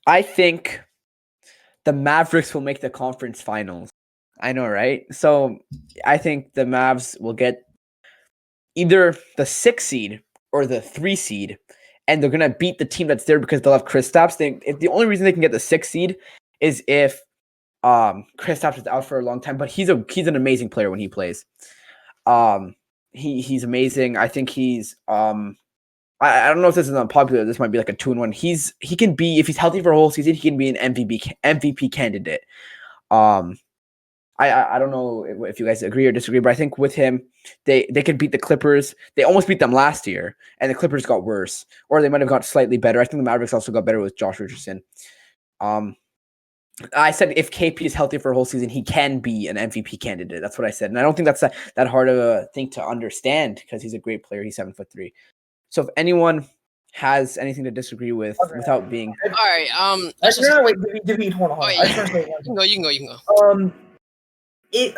I think the Mavericks will make the conference finals. I know, right? So I think the Mavs will get either the 6 seed or the 3 seed, and they're gonna beat the team that's there because they'll have Kristaps. If the only reason they can get the 6 seed is if Kristaps is out for a long time, but he's an amazing player when he plays. He's amazing. I think he's I don't know if this is unpopular. This might be like a 2-in-1. He can be, if he's healthy for a whole season, he can be an MVP candidate. I don't know if you guys agree or disagree, but I think with him, they could beat the Clippers. They almost beat them last year, and the Clippers got worse, or they might have got slightly better. I think the Mavericks also got better with Josh Richardson. I said if KP is healthy for a whole season, he can be an MVP candidate. That's what I said, and I don't think that's that hard of a thing to understand because he's a great player. He's 7'3". So if anyone has anything to disagree with Okay. without being All right. No, wait, David, hold on. Oh, I yeah. just want to say one You thing. can go.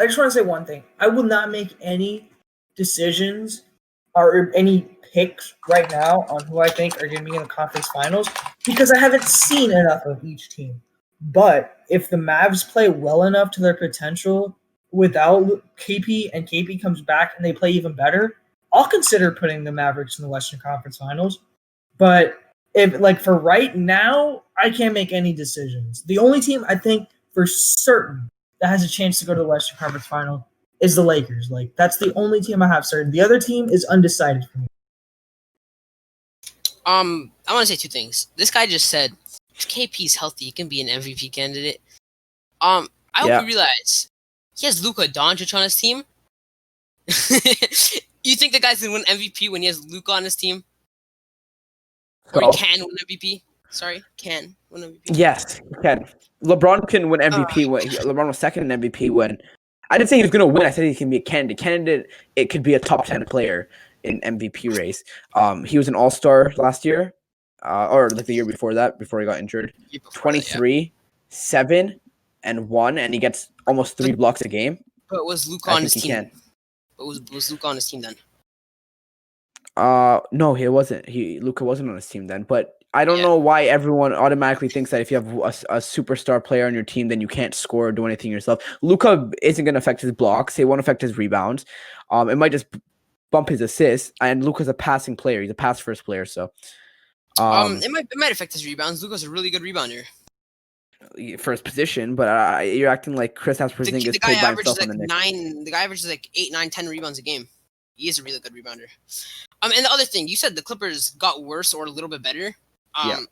I just want to say one thing. I will not make any decisions or any picks right now on who I think are going to be in the conference finals because I haven't seen enough of each team. But if the Mavs play well enough to their potential without KP and KP comes back and they play even better, I'll consider putting the Mavericks in the Western Conference Finals. But if like for right now, I can't make any decisions. The only team I think for certain that has a chance to go to the Western Conference Final is the Lakers. Like that's the only team I have certain. The other team is undecided for me. I want to say two things. This guy just said if KP's healthy, he can be an MVP candidate. I hope you realize he has Luka Doncic on his team. You think the guy's gonna win MVP when he has Luka on his team? Or he can win MVP? Sorry, can win MVP. Yes, he can. LeBron can win MVP when LeBron was second in MVP when I didn't say he was going to win. I said he can be a candidate. It could be a top 10 player in MVP race. He was an All-Star last year, or like the year before that, before he got injured. 23, 7, and 1, and he gets almost 3 blocks a game. But was Luka on his team? But was Luka on his team then? No, he wasn't. Luka wasn't on his team then, but I don't know why everyone automatically thinks that if you have a superstar player on your team, then you can't score or do anything yourself. Luka isn't going to affect his blocks. It won't affect his rebounds. It might just bump his assists. And Luka's a passing player. He's a pass first player. So, it might affect his rebounds. Luka's a really good rebounder for his position, but you're acting like Kristaps Porzingis played by himself on the Knicks. The guy averages like 8, 9, 10 rebounds a game. He is a really good rebounder. And the other thing, you said the Clippers got worse or a little bit better. I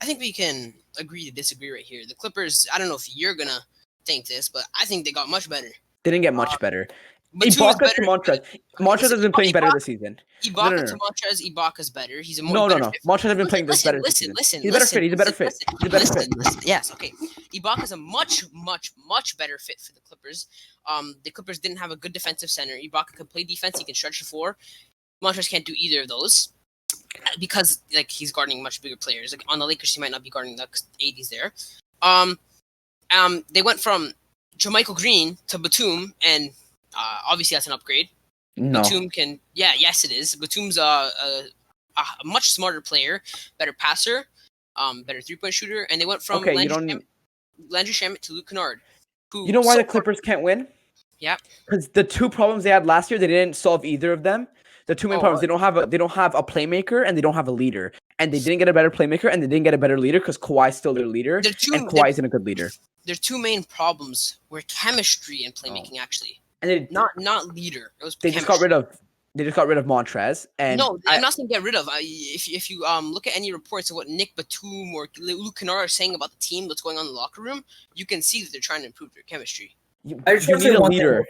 think we can agree to disagree right here. The Clippers, I don't know if you're going to think this, but I think they got much better. They didn't get much better. Ibaka to Montrez. Montrez has been playing better this season. Ibaka to Montrez, Ibaka's better. He's a more No. Montrez has been playing better this season. He's a better fit. He's a better fit. Yes, okay. Ibaka's a much, much, much better fit for the Clippers. The Clippers didn't have a good defensive center. Ibaka can play defense. He can stretch the floor. Montrez can't do either of those because like he's guarding much bigger players. Like on the Lakers, he might not be guarding the 80s there. They went from JaMychal Green to Batum, and obviously that's an upgrade. No. Batum can, yes it is. Batum's a much smarter player, better passer, better 3-point shooter, and they went from Landry Shamet to Luke Kennard. You know why the Clippers can't win? Yeah, because the two problems they had last year, they didn't solve either of them. The two main problems: they don't have a playmaker and they don't have a leader, and they didn't get a better playmaker and they didn't get a better leader because Kawhi's still their leader, and Kawhi isn't a good leader. Their two main problems were chemistry and playmaking, actually, and not leader. It was they just got rid of Montrez. And no, I'm not saying get rid of. If you look at any reports of what Nick Batum or Luke Kennard are saying about the team, what's going on in the locker room, you can see that they're trying to improve their chemistry. You need a leader.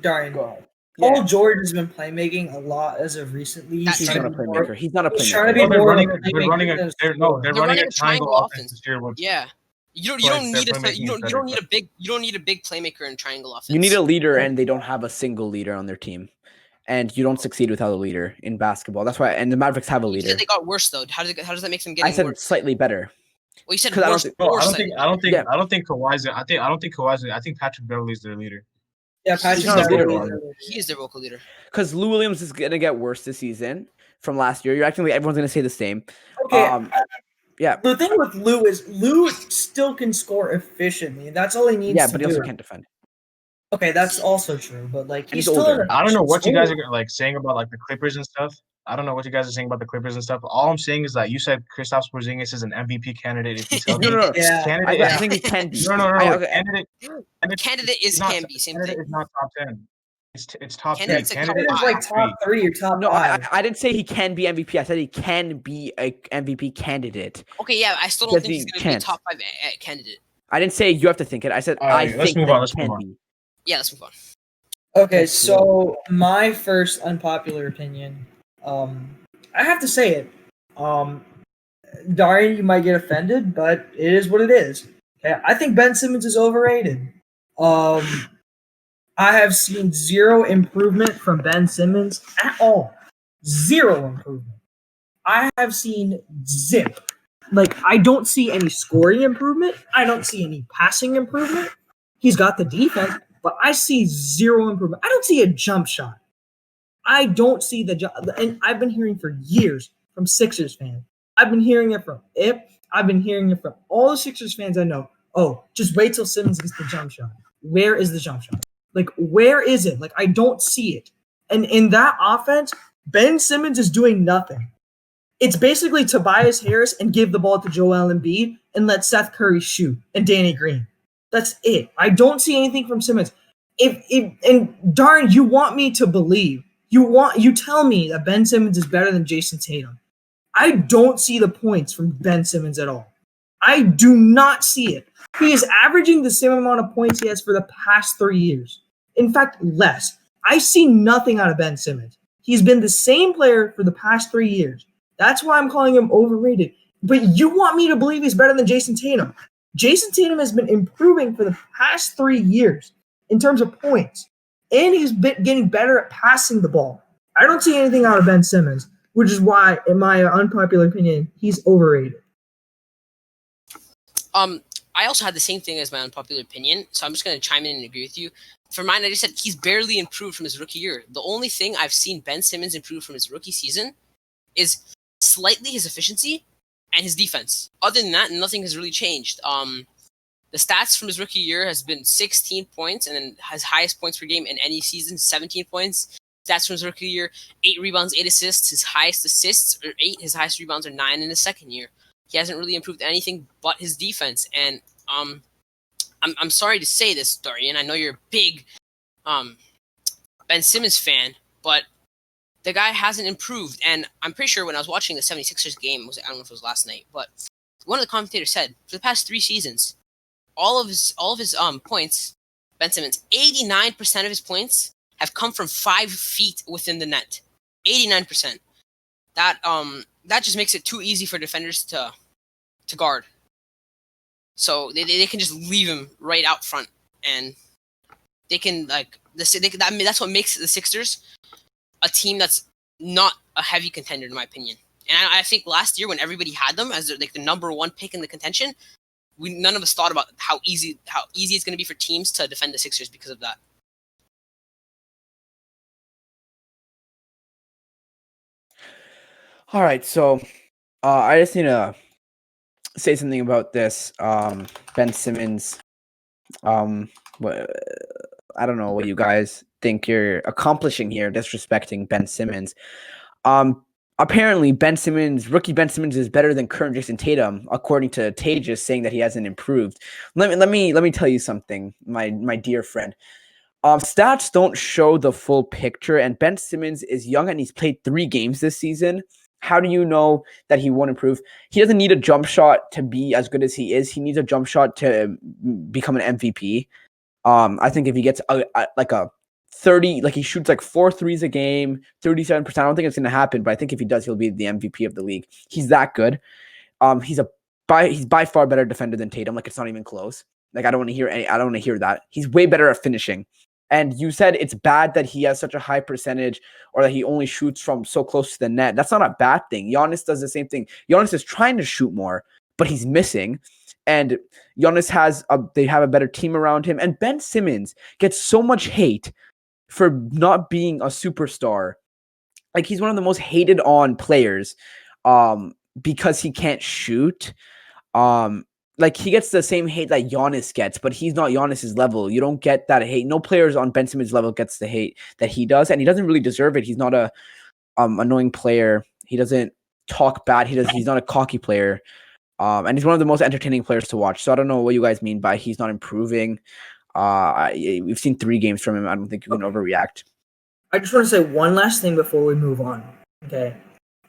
Darian, go ahead. Paul George has been playmaking a lot as of recently. He's not a playmaker. He's not a playmaker. He's trying to be more they're running a triangle offense this year. Yeah. You don't need a big playmaker in triangle offense. You need a leader, and they don't have a single leader on their team. And you don't succeed without a leader in basketball. That's why. And the Mavericks have a leader. You said they got worse though. How does that make them getting worse? I said slightly better. Well, you said worse. I don't think Kawhi's. I think Kawhi's. I think Patrick Beverly's their leader. Yeah, Patrick's their leader. He is their vocal leader. Because Lou Williams is gonna get worse this season from last year. You're acting like everyone's gonna say the same. Okay. Yeah. The thing with Lou is Lou still can score efficiently. That's all he needs to do. Yeah, but he also can't defend. Okay, that's also true. But like he's still older. I don't know what you guys are like saying about like the Clippers and stuff. I don't know what you guys are saying about the Clippers and stuff. All I'm saying is that you said Kristaps Porzingis is an MVP candidate. If he's healthy. No. Yeah. I think he can be. No. Candidate can be. Same thing. It's not top 10. It's top 10. Candidate is like top 3 or top 5. No, I didn't say he can be MVP. I said he can be a MVP candidate. Okay, yeah, I still don't think he's going to be a top 5 candidate. I didn't say you have to think it. I said I think let's can move on. be. Yeah, let's move on. Okay, so my first unpopular opinion, I have to say it. Darian, you might get offended, but it is what it is. Okay, I think Ben Simmons is overrated. I have seen zero improvement from Ben Simmons at all. Zero improvement. I have seen zip. Like, I don't see any scoring improvement. I don't see any passing improvement. He's got the defense, but I see zero improvement. I don't see a jump shot. I don't see the jump. And I've been hearing for years from Sixers fans. I've been hearing it from Ip. I've been hearing it from all the Sixers fans I know. Oh, just wait till Simmons gets the jump shot. Where is the jump shot? Like, where is it? Like, I don't see it. And in that offense, Ben Simmons is doing nothing. It's basically Tobias Harris and give the ball to Joel Embiid and let Seth Curry shoot and Danny Green. That's it. I don't see anything from Simmons. And darn, you want me to believe. You tell me that Ben Simmons is better than Jason Tatum. I don't see the points from Ben Simmons at all. I do not see it. He is averaging the same amount of points he has for the past 3 years. In fact, less. I see nothing out of Ben Simmons. He's been the same player for the past 3 years. That's why I'm calling him overrated. But you want me to believe he's better than Jason Tatum. Jason Tatum has been improving for the past 3 years in terms of points. And he's been getting better at passing the ball. I don't see anything out of Ben Simmons, which is why, in my unpopular opinion, he's overrated. I also had the same thing as my unpopular opinion, so I'm just going to chime in and agree with you. For mine, I just said he's barely improved from his rookie year. The only thing I've seen Ben Simmons improve from his rookie season is slightly his efficiency and his defense. Other than that, nothing has really changed. The stats from his rookie year has been 16 points, and then his highest points per game in any season, 17 points. Stats from his rookie year, 8 rebounds, 8 assists. His highest assists are 8. His highest rebounds are 9 in his second year. He hasn't really improved anything but his defense. And I'm sorry to say this, Darian. I know you're a big Ben Simmons fan, but the guy hasn't improved. And I'm pretty sure when I was watching the 76ers game, I don't know if it was last night, but one of the commentators said for the past 3 seasons, all of his points, Ben Simmons, 89% of his points have come from 5 feet within the net. 89%. That just makes it too easy for defenders to guard. So they can just leave him right out front, and they can that's what makes the Sixers a team that's not a heavy contender, in my opinion. And I think last year when everybody had them as the number 1 pick in the contention, none of us thought about how easy it's going to be for teams to defend the Sixers because of that. All right, so I just need to say something about this. Ben Simmons. I don't know what you guys think you're accomplishing here, disrespecting Ben Simmons. Apparently, rookie Ben Simmons is better than current Jason Tatum, according to Tages, saying that he hasn't improved. Let me tell you something, my dear friend. Stats don't show the full picture, and Ben Simmons is young and he's played 3 games this season. How do you know that he won't improve? He doesn't need a jump shot to be as good as he is. He needs a jump shot to become an MVP. I think if he gets a 30, like he shoots like 4 threes a game, 37%. I don't think it's going to happen, but I think if he does, he'll be the MVP of the league. He's that good. He's by far better defender than Tatum. Like, it's not even close. Like, I don't want to hear that. He's way better at finishing. And you said it's bad that he has such a high percentage or that he only shoots from so close to the net. That's not a bad thing. Giannis does the same thing. Giannis is trying to shoot more, but he's missing. And Giannis they have a better team around him. And Ben Simmons gets so much hate for not being a superstar. Like, he's one of the most hated on players because he can't shoot. Like, he gets the same hate that Giannis gets, but he's not Giannis's level. You don't get that hate. No players on Ben Simmons' level gets the hate that he does, and he doesn't really deserve it. He's not a annoying player. He doesn't talk bad. He's not a cocky player. And he's one of the most entertaining players to watch. So I don't know what you guys mean by he's not improving. We've seen 3 games from him. I don't think you can overreact. I just want to say one last thing before we move on. Okay.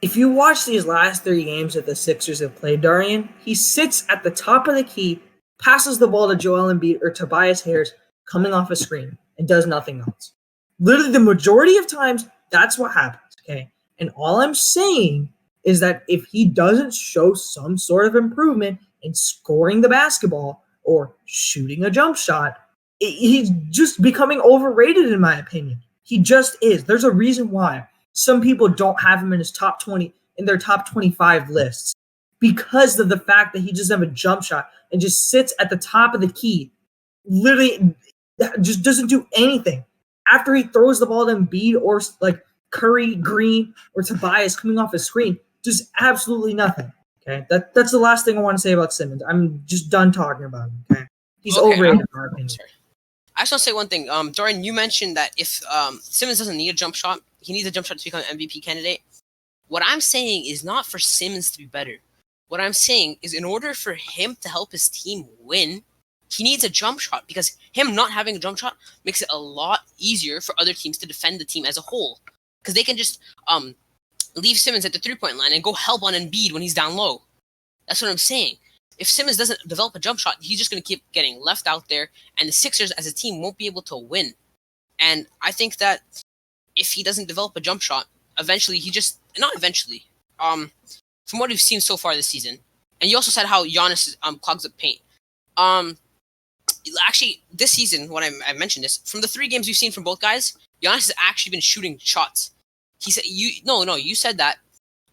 If you watch these last 3 games that the Sixers have played, Darian, he sits at the top of the key, passes the ball to Joel Embiid or Tobias Harris coming off a screen and does nothing else. Literally, the majority of times, that's what happens, okay? And all I'm saying is that if he doesn't show some sort of improvement in scoring the basketball or shooting a jump shot. He's just becoming overrated, in my opinion. He just is. There's a reason why some people don't have him in his top 20, in their top 25 lists, because of the fact that he doesn't have a jump shot and just sits at the top of the key, literally just doesn't do anything. After he throws the ball to Embiid or like Curry, Green, or Tobias coming off his screen, just absolutely nothing. Okay, that's the last thing I want to say about Simmons. I'm just done talking about him. Okay, he's overrated in our opinion. Sorry. I just want to say one thing. Dorian, you mentioned that if Simmons doesn't need a jump shot, he needs a jump shot to become an MVP candidate. What I'm saying is not for Simmons to be better. What I'm saying is in order for him to help his team win, he needs a jump shot, because him not having a jump shot makes it a lot easier for other teams to defend the team as a whole, because they can just leave Simmons at the three-point line and go help on Embiid when he's down low. That's what I'm saying. If Simmons doesn't develop a jump shot, he's just going to keep getting left out there, and the Sixers as a team won't be able to win. And I think that if he doesn't develop a jump shot, eventually from what we've seen so far this season, and you also said how Giannis clogs up paint. Actually, this season, when I mentioned this, from the 3 games we've seen from both guys, Giannis has actually been shooting shots. He said you said that.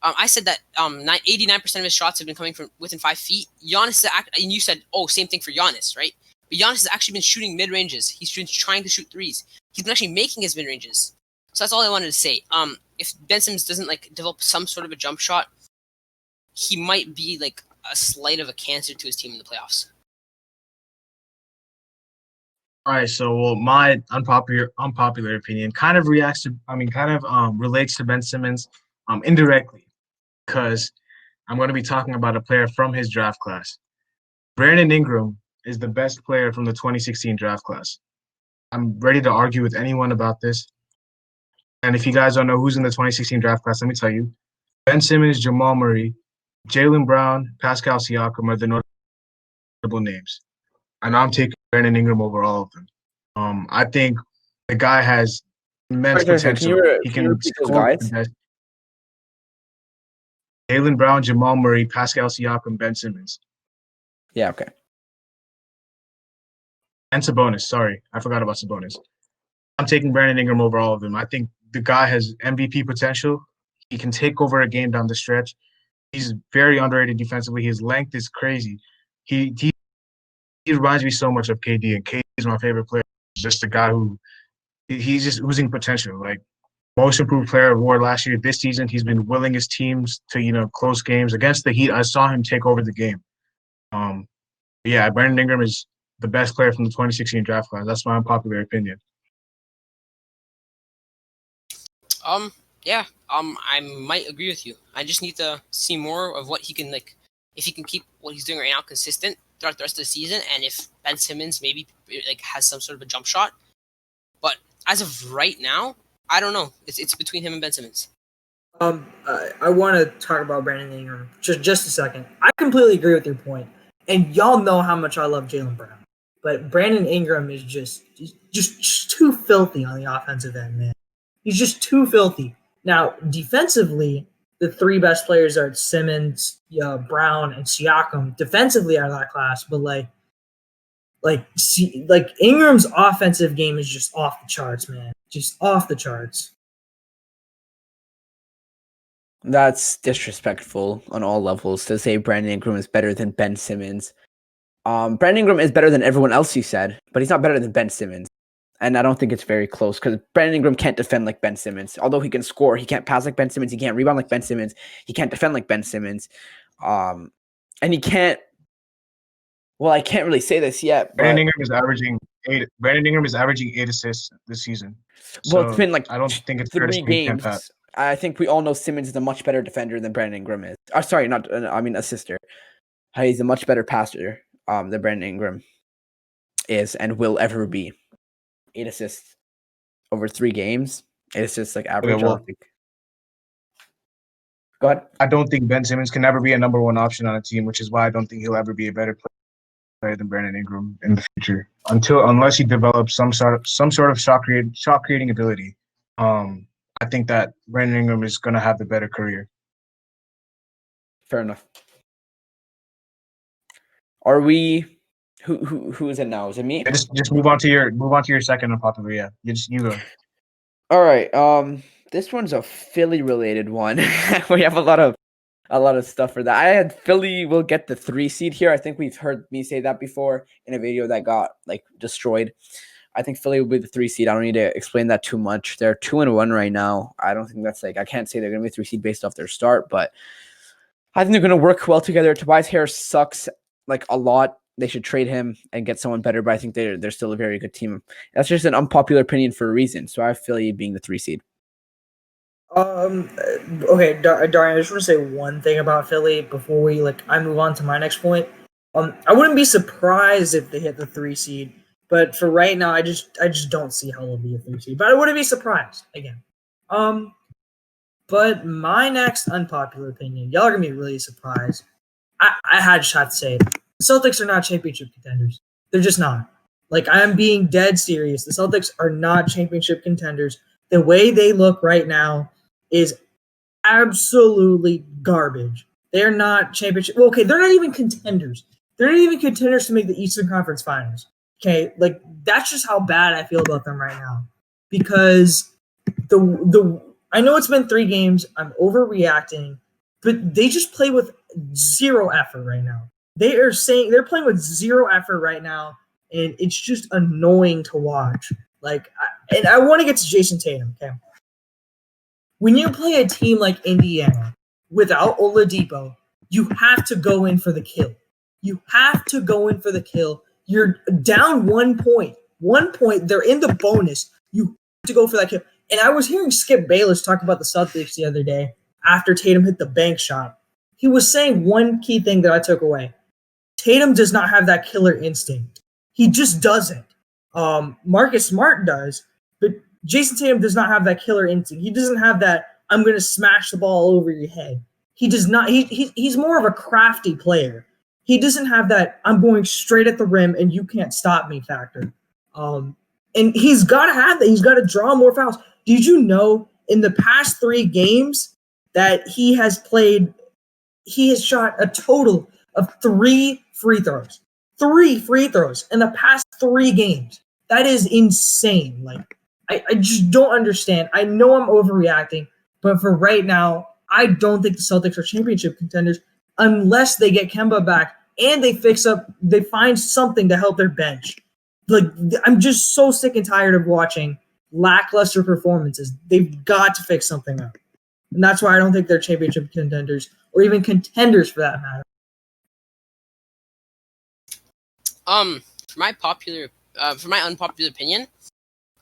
I said that 89% of his shots have been coming from within 5 feet. Giannis, and you said, same thing for Giannis, right? But Giannis has actually been shooting mid-ranges. He's been trying to shoot threes. He's been actually making his mid-ranges. So that's all I wanted to say. If Ben Simmons doesn't develop some sort of a jump shot, he might be a slight of a cancer to his team in the playoffs. All right, so my unpopular opinion kind of relates to Ben Simmons indirectly, because I'm going to be talking about a player from his draft class. Brandon Ingram is the best player from the 2016 draft class. I'm ready to argue with anyone about this. And if you guys don't know who's in the 2016 draft class, let me tell you. Ben Simmons, Jamal Murray, Jaylen Brown, Pascal Siakam are the notable names. And I'm taking Brandon Ingram over all of them. I think the guy has immense potential. Can you repeat those guys? Jaylen Brown, Jamal Murray, Pascal Siakam, Ben Simmons. Yeah, okay. And Sabonis. Sorry, I forgot about Sabonis. I'm taking Brandon Ingram over all of them. I think the guy has MVP potential. He can take over a game down the stretch. He's very underrated defensively. His length is crazy. He reminds me so much of KD, and KD is my favorite player. Just a guy who he's just oozing potential. Most improved player award last year. This season, he's been willing his teams to close games against the Heat. I saw him take over the game. Yeah, Brandon Ingram is the best player from the 2016 draft class. That's my unpopular opinion. Yeah, I might agree with you. I just need to see more of what he can if he can keep what he's doing right now consistent throughout the rest of the season, and if Ben Simmons maybe has some sort of a jump shot. But as of right now, I don't know. It's between him and Ben Simmons. I want to talk about Brandon Ingram just a second. I completely agree with your point, and y'all know how much I love Jaylen Brown, but Brandon Ingram is just too filthy on the offensive end, man. He's just too filthy. Now, defensively, the 3 best players are Simmons, Brown, and Siakam. Defensively out of that class, but Ingram's offensive game is just off the charts, man. Just off the charts. That's disrespectful on all levels to say Brandon Ingram is better than Ben Simmons. Brandon Ingram is better than everyone else you said, but he's not better than Ben Simmons. And I don't think it's very close, because Brandon Ingram can't defend like Ben Simmons. Although he can score, he can't pass like Ben Simmons. He can't rebound like Ben Simmons. He can't defend like Ben Simmons. And he can't. Well, I can't really say this yet. But Brandon Ingram is averaging 8. Brandon Ingram is averaging 8 assists this season. Well, it's been I don't think it's 3 games. I think we all know Simmons is a much better defender than Brandon Ingram is. Sorry, assister. He's a much better passer than Brandon Ingram is and will ever be. 8 assists over 3 games. It's just average. Okay, well, go ahead. I don't think Ben Simmons can ever be a number 1 option on a team, which is why I don't think he'll ever be a better player than Brandon Ingram in the future, unless he develops some sort of shot creating ability. I think that Brandon Ingram is going to have the better career. Fair enough. Are we Who is it now? Is it me? Yeah, just move on to your second unpopular. Yeah, you go. All right. This one's a Philly related one. We have a lot of stuff for that. I had Philly will get the 3 seed here. I think we've heard me say that before in a video that got like destroyed. I think Philly will be the 3 seed. I don't need to explain that too much. They're 2-1 right now. I don't think that's I can't say they're gonna be a 3 seed based off their start, but I think they're gonna work well together. Tobias Harris sucks like a lot. They should trade him and get someone better, but I think they're still a very good team. That's just an unpopular opinion for a reason. So I have Philly being the 3 seed. Okay, Darian, I just want to say one thing about Philly before I move on to my next point. I wouldn't be surprised if they hit the 3 seed, but for right now, I just don't see how they'll be a 3 seed. But I wouldn't be surprised again. But my next unpopular opinion, y'all are gonna be really surprised. I had to say it. The Celtics are not championship contenders. They're just not. I am being dead serious. The Celtics are not championship contenders. The way they look right now is absolutely garbage. They're not championship. Well, okay, they're not even contenders. They're not even contenders to make the Eastern Conference Finals. Okay, that's just how bad I feel about them right now. Because I know it's been 3 games. I'm overreacting, but they just play with zero effort right now. They're playing with zero effort right now, and it's just annoying to watch. And I want to get to Jason Tatum. Okay, when you play a team like Indiana without Oladipo, you have to go in for the kill. You have to go in for the kill. You're down 1 point. 1 point. They're in the bonus. You have to go for that kill. And I was hearing Skip Bayless talk about the Celtics the other day after Tatum hit the bank shot. He was saying one key thing that I took away. Tatum does not have that killer instinct. He just doesn't. Marcus Smart does, but Jason Tatum does not have that killer instinct. He doesn't have that, I'm going to smash the ball over your head. He does not. He's more of a crafty player. He doesn't have that, I'm going straight at the rim and you can't stop me factor. And he's got to have that. He's got to draw more fouls. Did you know in the past 3 games that he has shot a total of 3 free throws? 3 free throws in the past 3 games. That is insane. I just don't understand. I know I'm overreacting, but for right now, I don't think the Celtics are championship contenders unless they get Kemba back and they find something to help their bench. I'm just so sick and tired of watching lackluster performances. They've got to fix something up. And that's why I don't think they're championship contenders or even contenders for that matter. For my unpopular opinion,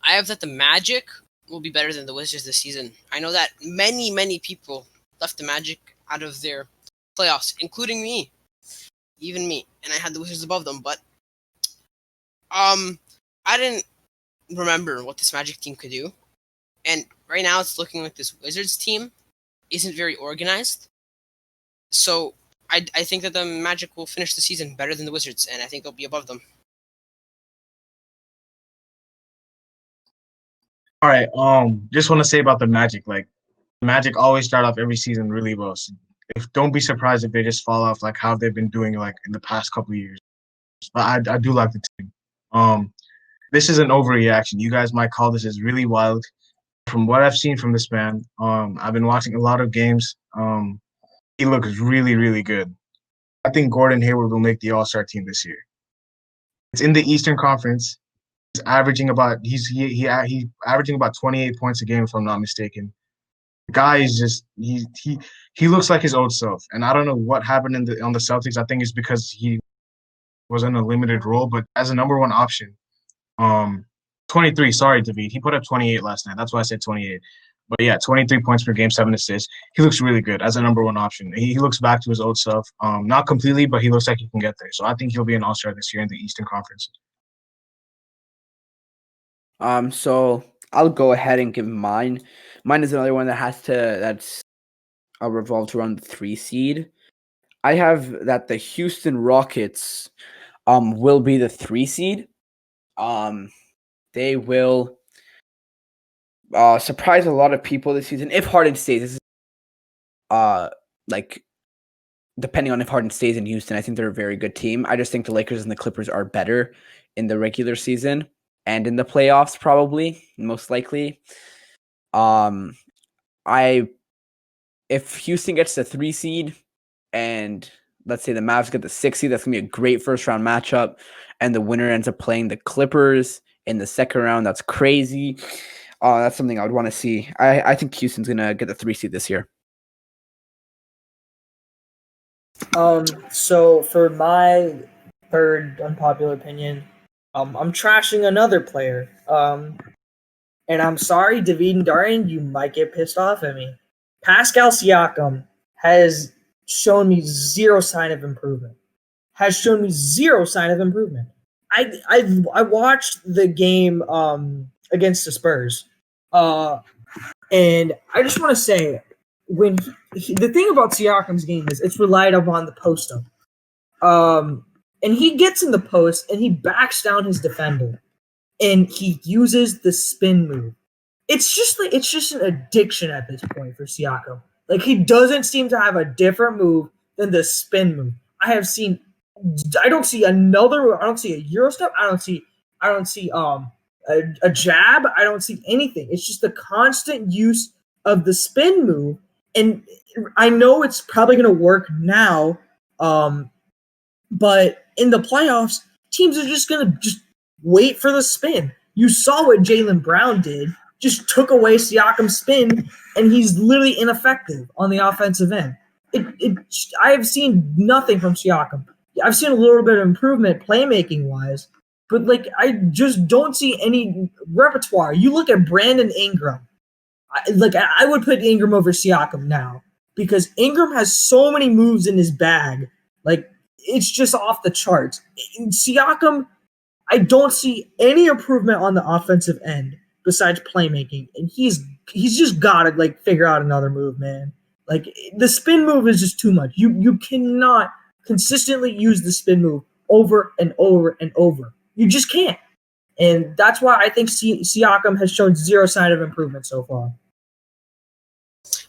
I have that the Magic will be better than the Wizards this season. I know that many people left the Magic out of their playoffs, including me, even me, and I had the Wizards above them. But I didn't remember what this Magic team could do, and right now it's looking like this Wizards team isn't very organized. So I think that the Magic will finish the season better than the Wizards, and I think they'll be above them. All right. Just want to say about the Magic. Magic always start off every season really well. So don't be surprised if they just fall off how they've been doing in the past couple of years. But I do like the team. This is an overreaction. You guys might call this as really wild. From what I've seen from this man, I've been watching a lot of games. He looks really, really good. I think Gordon Hayward will make the All-Star team this year. It's in the Eastern Conference. He's averaging about averaging about 28 points a game, if I'm not mistaken. The guy is just he looks like his old self, and I don't know what happened on the Celtics. I think it's because he was in a limited role, but as a number 1 option, 23. Sorry, David. He put up 28 last night. That's why I said 28. But yeah, 23 points per game, 7 assists. He looks really good as a number 1 option. He looks back to his old self. Not completely, but he looks like he can get there. So I think he'll be an All-Star this year in the Eastern Conference. So I'll go ahead and give mine. Mine is another one that's revolved around the 3 seed. I have that the Houston Rockets will be the 3 seed. They will surprise a lot of people this season if Harden stays. This is depending on if Harden stays in Houston, I think they're a very good team. I just think the Lakers and the Clippers are better in the regular season and in the playoffs, probably, most likely. If Houston gets the 3 seed and let's say the Mavs get the 6 seed, that's gonna be a great first round matchup. And the winner ends up playing the Clippers in the second round. That's crazy. That's something I would want to see. I think Houston's gonna get the 3 seed this year. So for my third unpopular opinion, I'm trashing another player. And I'm sorry, David and Darian, you might get pissed off at me. Pascal Siakam has shown me zero sign of improvement. I watched the game against the Spurs, and I just want to say the thing about Siakam's game is it's relied upon the post up, and he gets in the post and he backs down his defender, and he uses the spin move. It's just an addiction at this point for Siakam. Like, he doesn't seem to have a different move than the spin move. I don't see a Euro step. I don't see a jab. I don't see anything. It's just the constant use of the spin move. And I know it's probably going to work now, but in the playoffs, teams are just going to just wait for the spin. You saw what Jaylen Brown did. Just took away Siakam's spin, and he's literally ineffective on the offensive end. I have seen nothing from Siakam. I've seen a little bit of improvement playmaking wise, but like, I just don't see any repertoire. You look at Brandon Ingram. I would put Ingram over Siakam now because Ingram has so many moves in his bag. Like, it's just off the charts. Siakam, I don't see any improvement on the offensive end besides playmaking, and he's just got to like figure out another move, man. Like, the spin move is just too much. You cannot consistently use the spin move over and over and over. You just can't, and that's why I think Siakam has shown zero sign of improvement so far.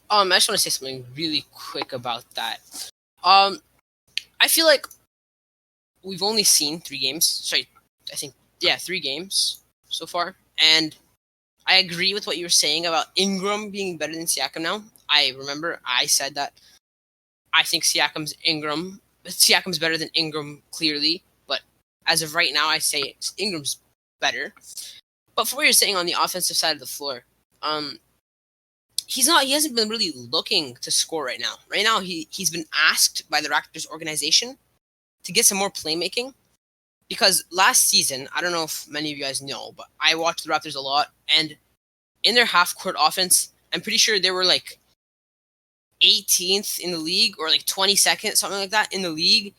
I just want to say something really quick about that. I feel like we've only seen 3 games. Sorry, I think 3 games so far, and I agree with what you were saying about Ingram being better than Siakam now. I remember I said that I think Siakam's better than Ingram clearly, but as of right now, I say Ingram's better. But for what you're saying on the offensive side of the floor, he hasn't been really looking to score right now. Right now, he's been asked by the Raptors organization to get some more playmaking. Because last season, I don't know if many of you guys know, but I watched the Raptors a lot, and in their half-court offense, I'm pretty sure they were like 18th in the league or like 22nd, something like that, in the league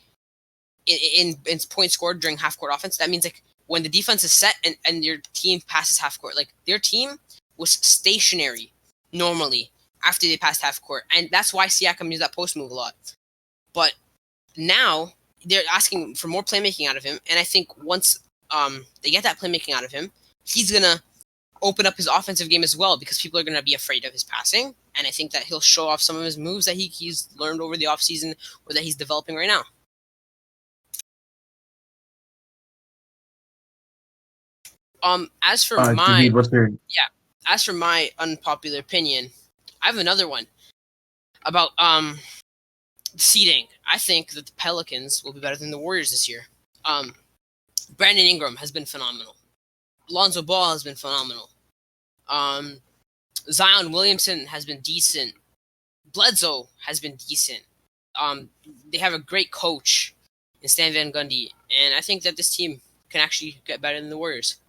in points scored during half-court offense. That means like when the defense is set and your team passes half-court, like their team was stationary normally after they passed half-court, and that's why Siakam used that post move a lot. But now they're asking for more playmaking out of him, and I think once they get that playmaking out of him, he's gonna open up his offensive game as well because people are gonna be afraid of his passing, and I think that he'll show off some of his moves that he's learned over the offseason or that he's developing right now. As for my unpopular opinion, I have another one about seeding. I think that the Pelicans will be better than the Warriors this year. Brandon Ingram has been phenomenal. Lonzo Ball has been phenomenal. Zion Williamson has been decent. Bledsoe has been decent. They have a great coach in Stan Van Gundy, and I think that this team can actually get better than the Warriors.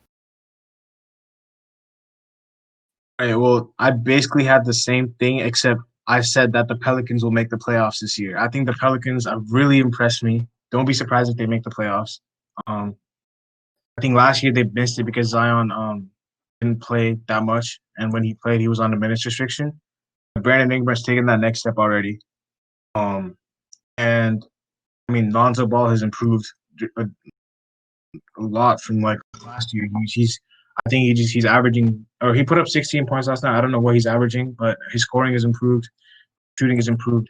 All right, well, I basically had the same thing, except I said that the Pelicans will make the playoffs this year. I think the Pelicans have really impressed me. Don't be surprised if they make the playoffs. I think last year they missed it because Zion didn't play that much, and when he played, he was on the minutes restriction. But Brandon Ingram's taken that next step already. And I mean, Lonzo Ball has improved a lot from like last year. I think he's averaging, or he put up 16 points last night. I don't know what he's averaging, but his scoring has improved, shooting has improved.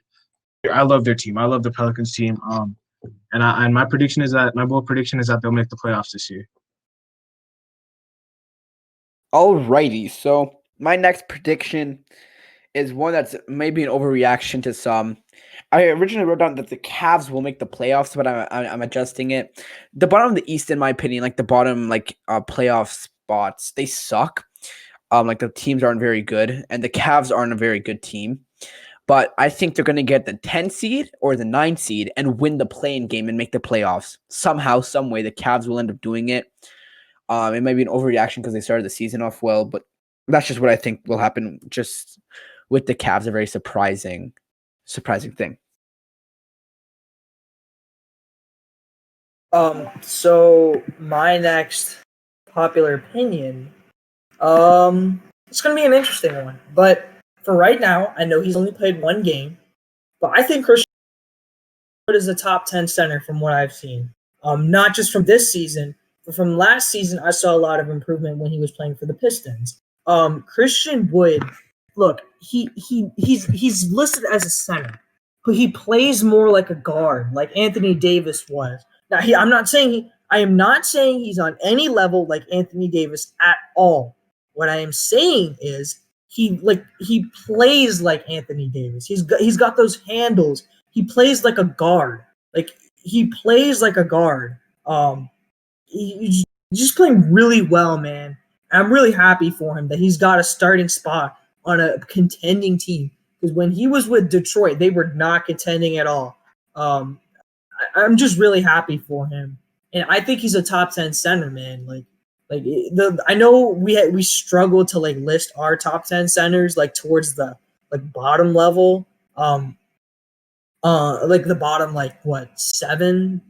I love their team. I love the Pelicans team. And my bold prediction is that they'll make the playoffs this year. Alrighty, so my next prediction is one that's maybe an overreaction to some. I originally wrote down that the Cavs will make the playoffs, but I'm adjusting it. The bottom of the East, in my opinion, like the bottom playoff spots, they suck. Like the teams aren't very good, and the Cavs aren't a very good team. But I think they're going to get the 10 seed or the 9 seed and win the play-in game and make the playoffs. Somehow, some way, the Cavs will end up doing it. It might be an overreaction because they started the season off well, but that's just what I think will happen just with the Cavs, a very surprising thing. So my next popular opinion, it's gonna be an interesting one. But for right now, I know he's only played one game, but I think Christian Wood is a top 10 center from what I've seen. Not just from this season, but from last season, I saw a lot of improvement when he was playing for the Pistons. Christian Wood, look, he's listed as a center, but he plays more like a guard, like Anthony Davis was. Now, I am not saying he's on any level like Anthony Davis at all. What I am saying is he plays like Anthony Davis. He's got those handles. He plays like a guard. Like he plays like a guard. He's just playing really well, man. I'm really happy for him that he's got a starting spot on a contending team. Because when he was with Detroit, they were not contending at all. I'm just really happy for him, and I think he's a top 10 center, man. I know we struggled to like list our top 10 centers like towards the like bottom level, like the bottom like what 7?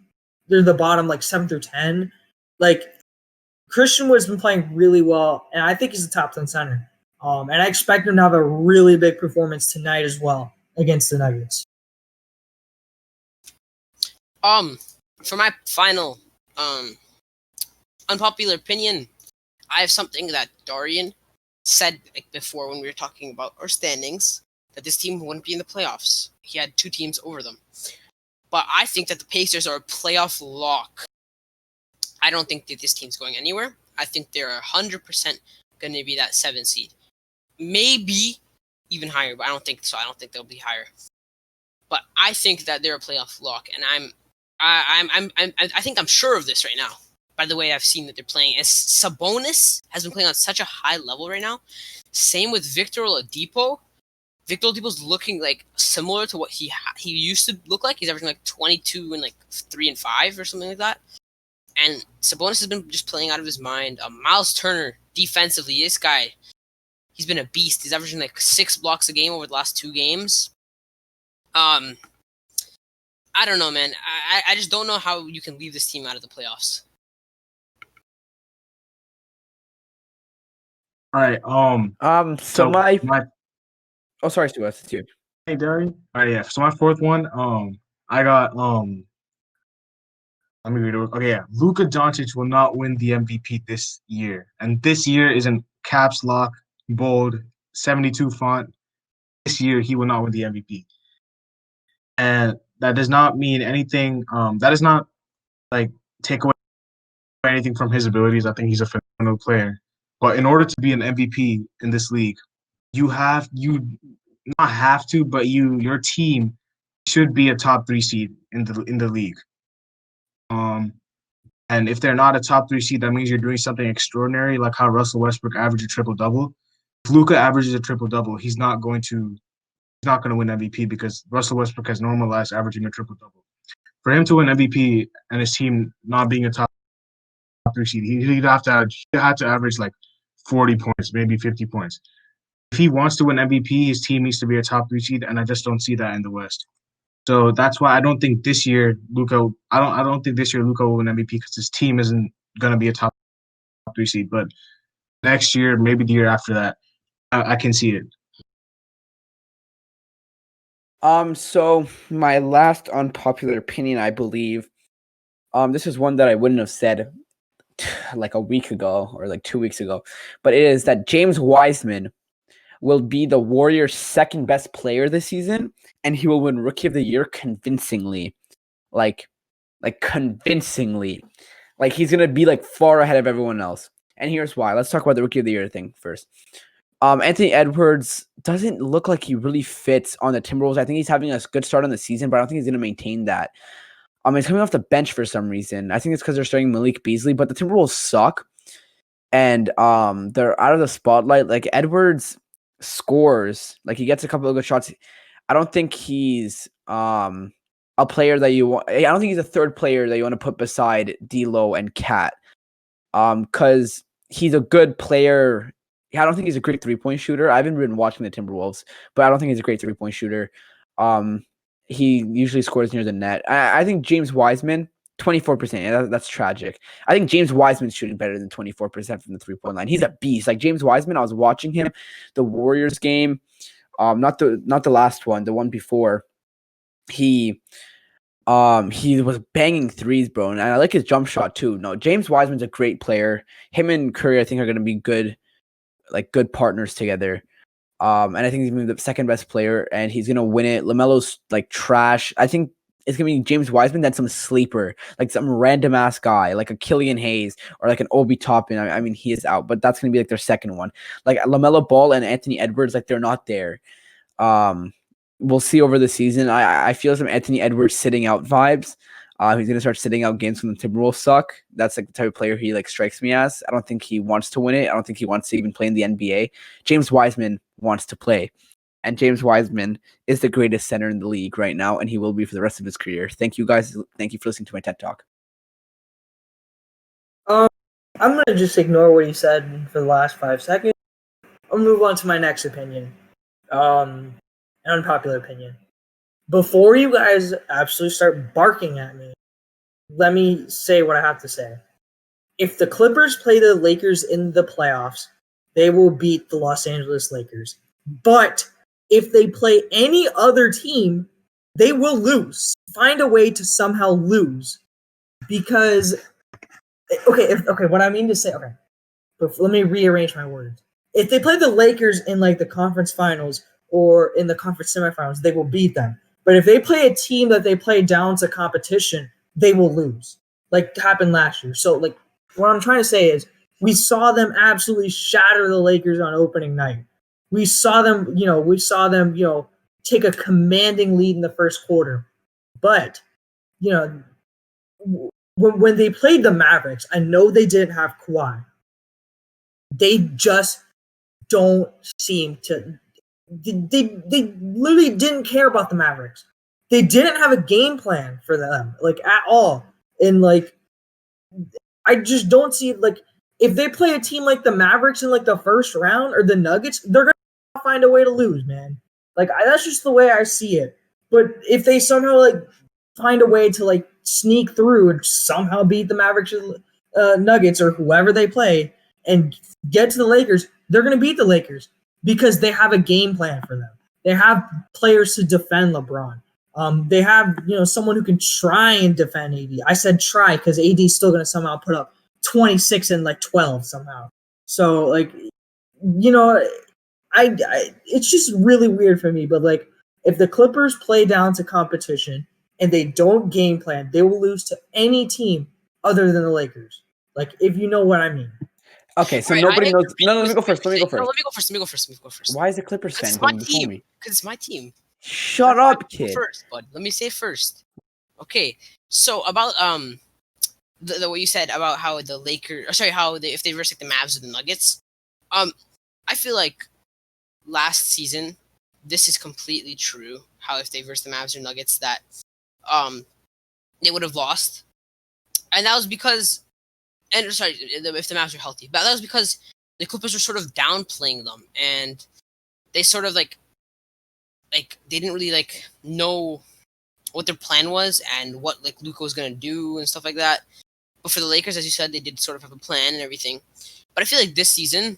They're the bottom like 7 through 10. Like Christian Wood's been playing really well, and I think he's a top 10 center. And I expect him to have a really big performance tonight as well against the Nuggets. For my final unpopular opinion, I have something that Darian said like before when we were talking about our standings, that this team wouldn't be in the playoffs. He had 2 teams over them. But I think that the Pacers are a playoff lock. I don't think that this team's going anywhere. I think they're 100% going to be that 7 seed. Maybe even higher, but I don't think so. I don't think they'll be higher. But I think that they're a playoff lock, and I think I'm sure of this right now. By the way, I've seen that they're playing. As Sabonis has been playing on such a high level right now. Same with Victor Oladipo. Victor Oladipo's looking like similar to what he used to look like. He's averaging like 22 and like 3 and 5 or something like that. And Sabonis has been just playing out of his mind. Miles Turner, defensively, this guy, he's been a beast. He's averaging like 6 blocks a game over the last 2 games. I don't know, man. I just don't know how you can leave this team out of the playoffs. All right. So my oh, sorry, Stuart, it's you. Hey, Darian. All right, yeah. So my fourth one, I got let me read it. Okay, yeah. Luka Doncic will not win the MVP this year, and this year is in caps lock, bold, 72 font. This year he will not win the MVP, and that does not mean anything. That does not like take away anything from his abilities. I think he's a phenomenal player, but in order to be an MVP in this league, you not have to, but your team should be a top 3 seed in the league. And if they're not a top 3 seed, that means you're doing something extraordinary, like how Russell Westbrook averaged a triple-double. If Luka averages a triple-double, he's not going to win MVP because Russell Westbrook has normalized averaging a triple-double. For him to win MVP and his team not being a top 3 seed, he'd have to average like 40 points, maybe 50 points. If he wants to win MVP, his team needs to be a top 3 seed, and I just don't see that in the West. So that's why I don't think this year Luka. I don't think this year Luka will win MVP because his team isn't gonna be a top 3 seed. But next year, maybe the year after that, I can see it. So my last unpopular opinion, I believe, this is one that I wouldn't have said like a week ago or like 2 weeks ago, but it is that James Wiseman will be the Warriors' second best player this season, and he will win Rookie of the Year convincingly. Like convincingly. Like he's gonna be like far ahead of everyone else. And here's why. Let's talk about the Rookie of the Year thing first. Anthony Edwards doesn't look like he really fits on the Timberwolves. I think he's having a good start on the season, but I don't think he's gonna maintain that. He's coming off the bench for some reason. I think it's because they're starting Malik Beasley, but the Timberwolves suck. And they're out of the spotlight. Like Edwards scores, like he gets a couple of good shots. I don't think he's a player that you want. I don't think he's a third player that you want to put beside D'Lo and Cat. Because he's a good player. I don't think he's a great 3-point shooter. I haven't been watching the Timberwolves, but I don't think he's a great 3-point shooter. He usually scores near the net. I think James Wiseman, 24%. Yeah, that's tragic. I think James Wiseman's shooting better than 24% from the 3-point line. He's a beast. Like James Wiseman, I was watching him, the Warriors game, not the last one, the one before. He was banging threes, bro, and I like his jump shot too. No, James Wiseman's a great player. Him and Curry, I think, are going to be good partners together. And I think he's going to be the second best player, and he's going to win it. LaMelo's like trash. I think it's going to be James Wiseman, then some sleeper, like some random ass guy, like a Killian Hayes or like an Obi Toppin. I mean, he is out, but that's going to be like their second one. Like LaMelo Ball and Anthony Edwards, like they're not there. We'll see over the season. I feel some Anthony Edwards sitting out vibes. He's going to start sitting out games when the Timberwolves suck. That's like the type of player he like strikes me as. I don't think he wants to win it. I don't think he wants to even play in the NBA. James Wiseman wants to play. And James Wiseman is the greatest center in the league right now, and he will be for the rest of his career. Thank you guys. Thank you for listening to my TED Talk. I'm going to just ignore what he said for the last 5 seconds. I'll move on to my next opinion. An unpopular opinion. Before you guys absolutely start barking at me, let me say what I have to say. If the Clippers play the Lakers in the playoffs, they will beat the Los Angeles Lakers. But if they play any other team, they will lose. Find a way to somehow lose. Because, what I mean to say, but let me rearrange my words. If they play the Lakers in like the conference finals or in the conference semifinals, they will beat them. But if they play a team that they play down to competition, they will lose. Like happened last year. So like what I'm trying to say is we saw them absolutely shatter the Lakers on opening night. We saw them, take a commanding lead in the first quarter. But, when they played the Mavericks, I know they didn't have Kawhi. They just don't seem to. They literally didn't care about the Mavericks. They didn't have a game plan for them, like at all. And like, I just don't see like if they play a team like the Mavericks in like the first round or the Nuggets, they're gonna find a way to lose, man. Like that's just the way I see it. But if they somehow like find a way to like sneak through and somehow beat the Mavericks, Nuggets, or whoever they play, and get to the Lakers, they're gonna beat the Lakers. Because they have a game plan for them. They have players to defend LeBron. They have, someone who can try and defend AD. I said try because AD is still going to somehow put up 26 and like 12 somehow. So like, it's just really weird for me. But like, if the Clippers play down to competition and they don't game plan, they will lose to any team other than the Lakers. Like, if you know what I mean. Okay, so nobody knows. No, let me go first. Let me go first. Why is the Clippers fan going before me? Because it's my team. Shut up, kid. First, bud. Let me say first. Okay, so about the what you said about how the Lakers, if they verse like the Mavs or the Nuggets, I feel like last season this is completely true. How if they verse the Mavs or Nuggets that they would have lost, and that was because. And sorry, if the Mavs are healthy, but that was because the Clippers were sort of downplaying them, and they sort of like they didn't really like know what their plan was and what like Luka was gonna do and stuff like that. But for the Lakers, as you said, they did sort of have a plan and everything. But I feel like this season,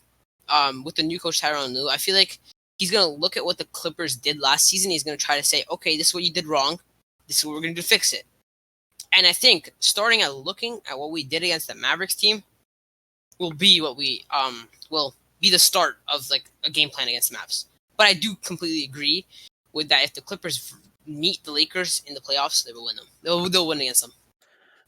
with the new coach Tyronn Lue, I feel like he's gonna look at what the Clippers did last season. He's gonna try to say, okay, this is what you did wrong. This is what we're gonna do to fix it. And I think starting at looking at what we did against the Mavericks team will be what we be the start of like a game plan against the Mavs. But I do completely agree with that. If the Clippers meet the Lakers in the playoffs, they will win them. They'll win against them.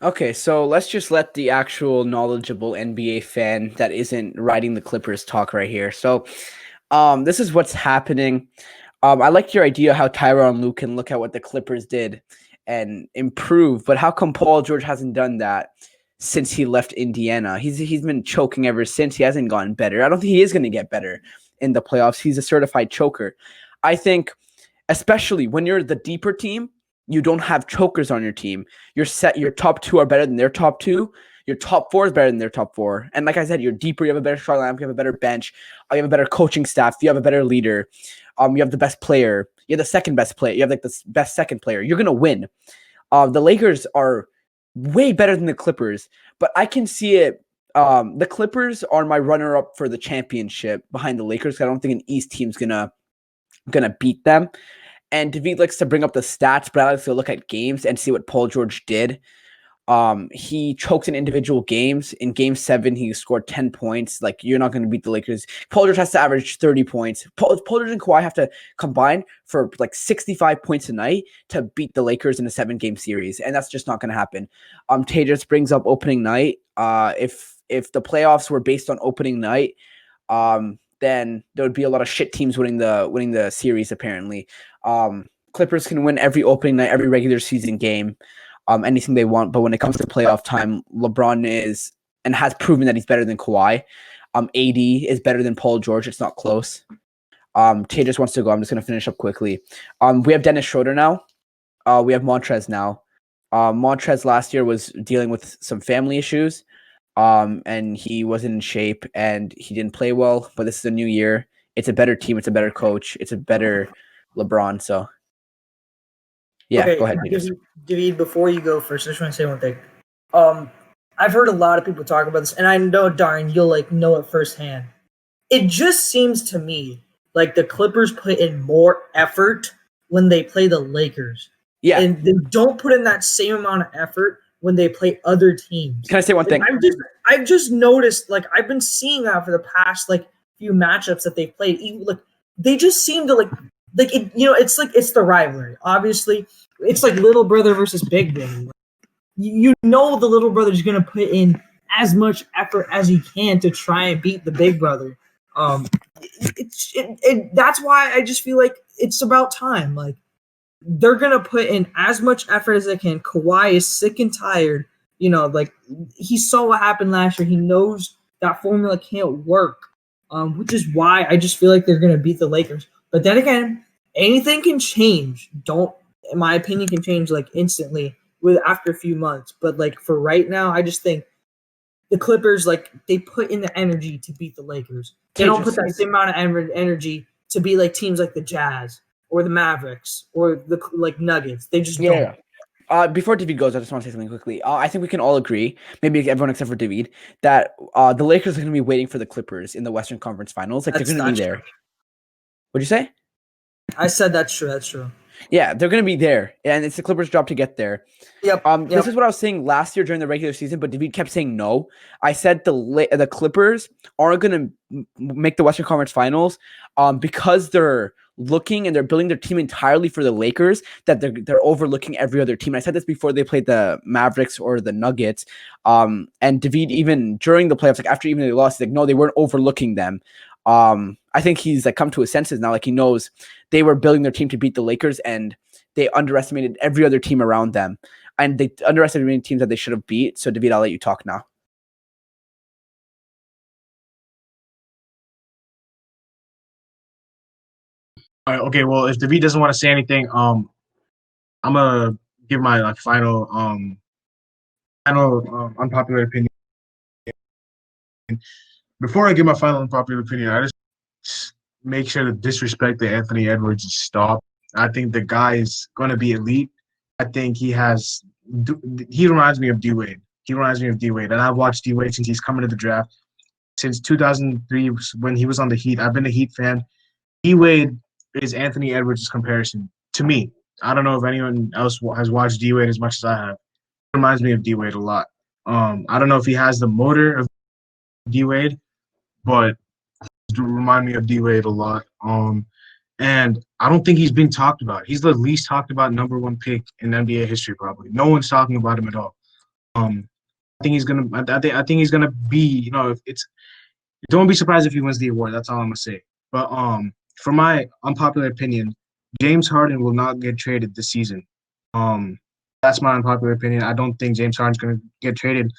Okay, so let's just let the actual knowledgeable NBA fan that isn't riding the Clippers talk right here. So, this is what's happening. I liked your idea how Tyronn Lue can look at what the Clippers did and improve, but how come Paul George hasn't done that since he left Indiana? He's been choking ever since. He hasn't gotten better. I don't think he is going to get better in the playoffs. He's a certified choker. I think, especially when you're the deeper team, you don't have chokers on your team. Your top two are better than their top two. Your top four is better than their top four. And like I said, you're deeper. You have a better starting lineup. You have a better bench. You have a better coaching staff. You have a better leader. You have the best player. You have the second best player. You have like the best second player. You're gonna win. The Lakers are way better than the Clippers, but I can see it. The Clippers are my runner-up for the championship behind the Lakers. I don't think an East team's gonna beat them. And David likes to bring up the stats, but I like to look at games and see what Paul George did. He choked in individual games. In game 7, he scored 10 points. Like, you're not going to beat the Lakers. Paul George has to average 30 points. Paul George and Kawhi have to combine for like 65 points a night to beat the Lakers in a 7-game series. And that's just not going to happen. Tejas brings up opening night. If the playoffs were based on opening night, then there would be a lot of shit teams winning the series, apparently. Clippers can win every opening night, every regular season game, anything they want. But when it comes to playoff time, LeBron is and has proven that he's better than Kawhi. AD is better than Paul George. It's not close. Tejas wants to go. I'm just going to finish up quickly. We have Dennis Schroeder now. We have Montrez now. Montrez last year was dealing with some family issues. And he wasn't in shape and he didn't play well, but this is a new year. It's a better team. It's a better coach. It's a better LeBron. So, yeah, okay, go ahead. David, before you go first, I just want to say one thing. I've heard a lot of people talk about this, and I know, Darren, you'll like know it firsthand. It just seems to me like the Clippers put in more effort when they play the Lakers. Yeah. And they don't put in that same amount of effort when they play other teams. Can I say one thing? I've just noticed, like, I've been seeing that for the past like few matchups that they've played. Even, like, they just seem to like it. You know, it's like it's the rivalry. Obviously, it's like little brother versus big brother. You know, the little brother's gonna put in as much effort as he can to try and beat the big brother. That's why I just feel like it's about time. Like, they're going to put in as much effort as they can. Kawhi is sick and tired. You know, like, he saw what happened last year. He knows that formula can't work, which is why I just feel like they're going to beat the Lakers. But then again, anything can change. In my opinion, can change, like, instantly after a few months. But, like, for right now, I just think the Clippers, like, they put in the energy to beat the Lakers. They don't put that same amount of energy to be like teams like the Jazz or the Mavericks or the like Nuggets. They just don't. Before David goes, I just want to say something quickly. I think we can all agree, maybe everyone except for David, that the Lakers are going to be waiting for the Clippers in the Western Conference Finals. Like, they're going to be there. What'd you say? I said that's true. That's true. Yeah, they're going to be there, and it's the Clippers' job to get there. Yep. This is what I was saying last year during the regular season, but David kept saying no. I said the Clippers aren't going to make the Western Conference Finals because they're looking and they're building their team entirely for the Lakers, that they're overlooking every other team. I said this before they played the Mavericks or the Nuggets. And David, even during the playoffs, like after even they lost, like, no, they weren't overlooking them. I think he's like come to his senses now. Like, he knows they were building their team to beat the Lakers and they underestimated every other team around them. And they underestimated teams that they should have beat. So David, I'll let you talk now. All right, okay, well, if David doesn't want to say anything, I'm gonna give my like final unpopular opinion. Before I give my final unpopular opinion, I just make sure to disrespect the Anthony Edwards is stopped. I think the guy is going to be elite. I think he reminds me of D-Wade. He reminds me of D-Wade, and I've watched D-Wade since he's coming to the draft. Since 2003, when he was on the Heat, I've been a Heat fan. D-Wade is Anthony Edwards' comparison to me. I don't know if anyone else has watched D-Wade as much as I have. It reminds me of D-Wade a lot. I don't know if he has the motor of D-Wade, but his remind me of D-Wade a lot. And I don't think he's been talked about. He's the least talked about number one pick in NBA history, probably. No one's talking about him at all. I think he's gonna. I think he's gonna be. If it's. Don't be surprised if he wins the award. That's all I'm gonna say. But for my unpopular opinion, James Harden will not get traded this season. That's my unpopular opinion. I don't think James Harden's gonna get traded.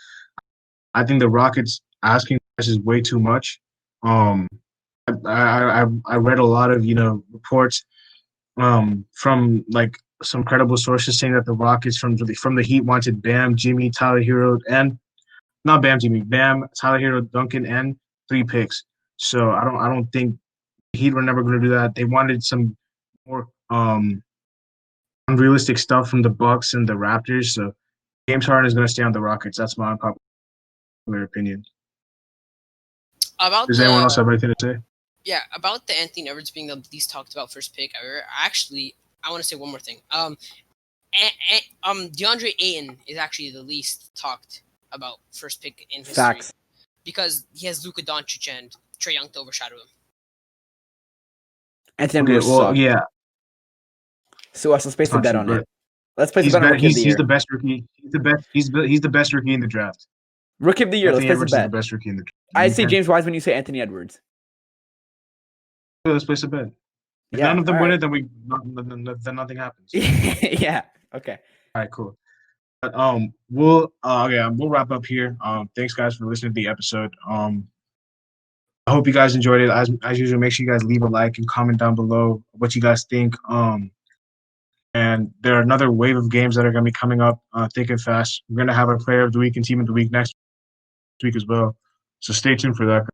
I think the Rockets asking price is way too much. I read a lot of reports from like some credible sources saying that the Rockets from the Heat wanted Bam, Jimmy, Tyler Hero, and not Bam, Jimmy, Bam, Tyler Hero, Duncan, and 3 picks. So I don't think the Heat were never going to do that. They wanted some more unrealistic stuff from the Bucks and the Raptors. So James Harden is going to stay on the Rockets. That's my unpopular opinion. Does anyone else have anything to say? Yeah, about the Anthony Edwards being the least talked about first pick ever. Actually, I want to say one more thing. DeAndre Ayton is actually the least talked about first pick in history. Facts. Because he has Luka Doncic and Trae Young to overshadow him. Anthony Edwards sucked. Yeah. So let's place a bet on it. Let's place a bet on Rookie of the Year. He's the best rookie. He's the best rookie in the draft. Rookie of the Year. Anthony Let's Edwards place a bet. is the best rookie in the draft. I say James Wiseman. You say Anthony Edwards. Let's place a bet. If none of them win it, then nothing happens. Yeah. Okay. All right. Cool. But, we'll wrap up here. Thanks guys for listening to the episode. I hope you guys enjoyed it. As usual, make sure you guys leave a like and comment down below what you guys think. And there are another wave of games that are going to be coming up thick and fast. We're going to have our Player of the Week and Team of the Week next week as well. So stay tuned for that.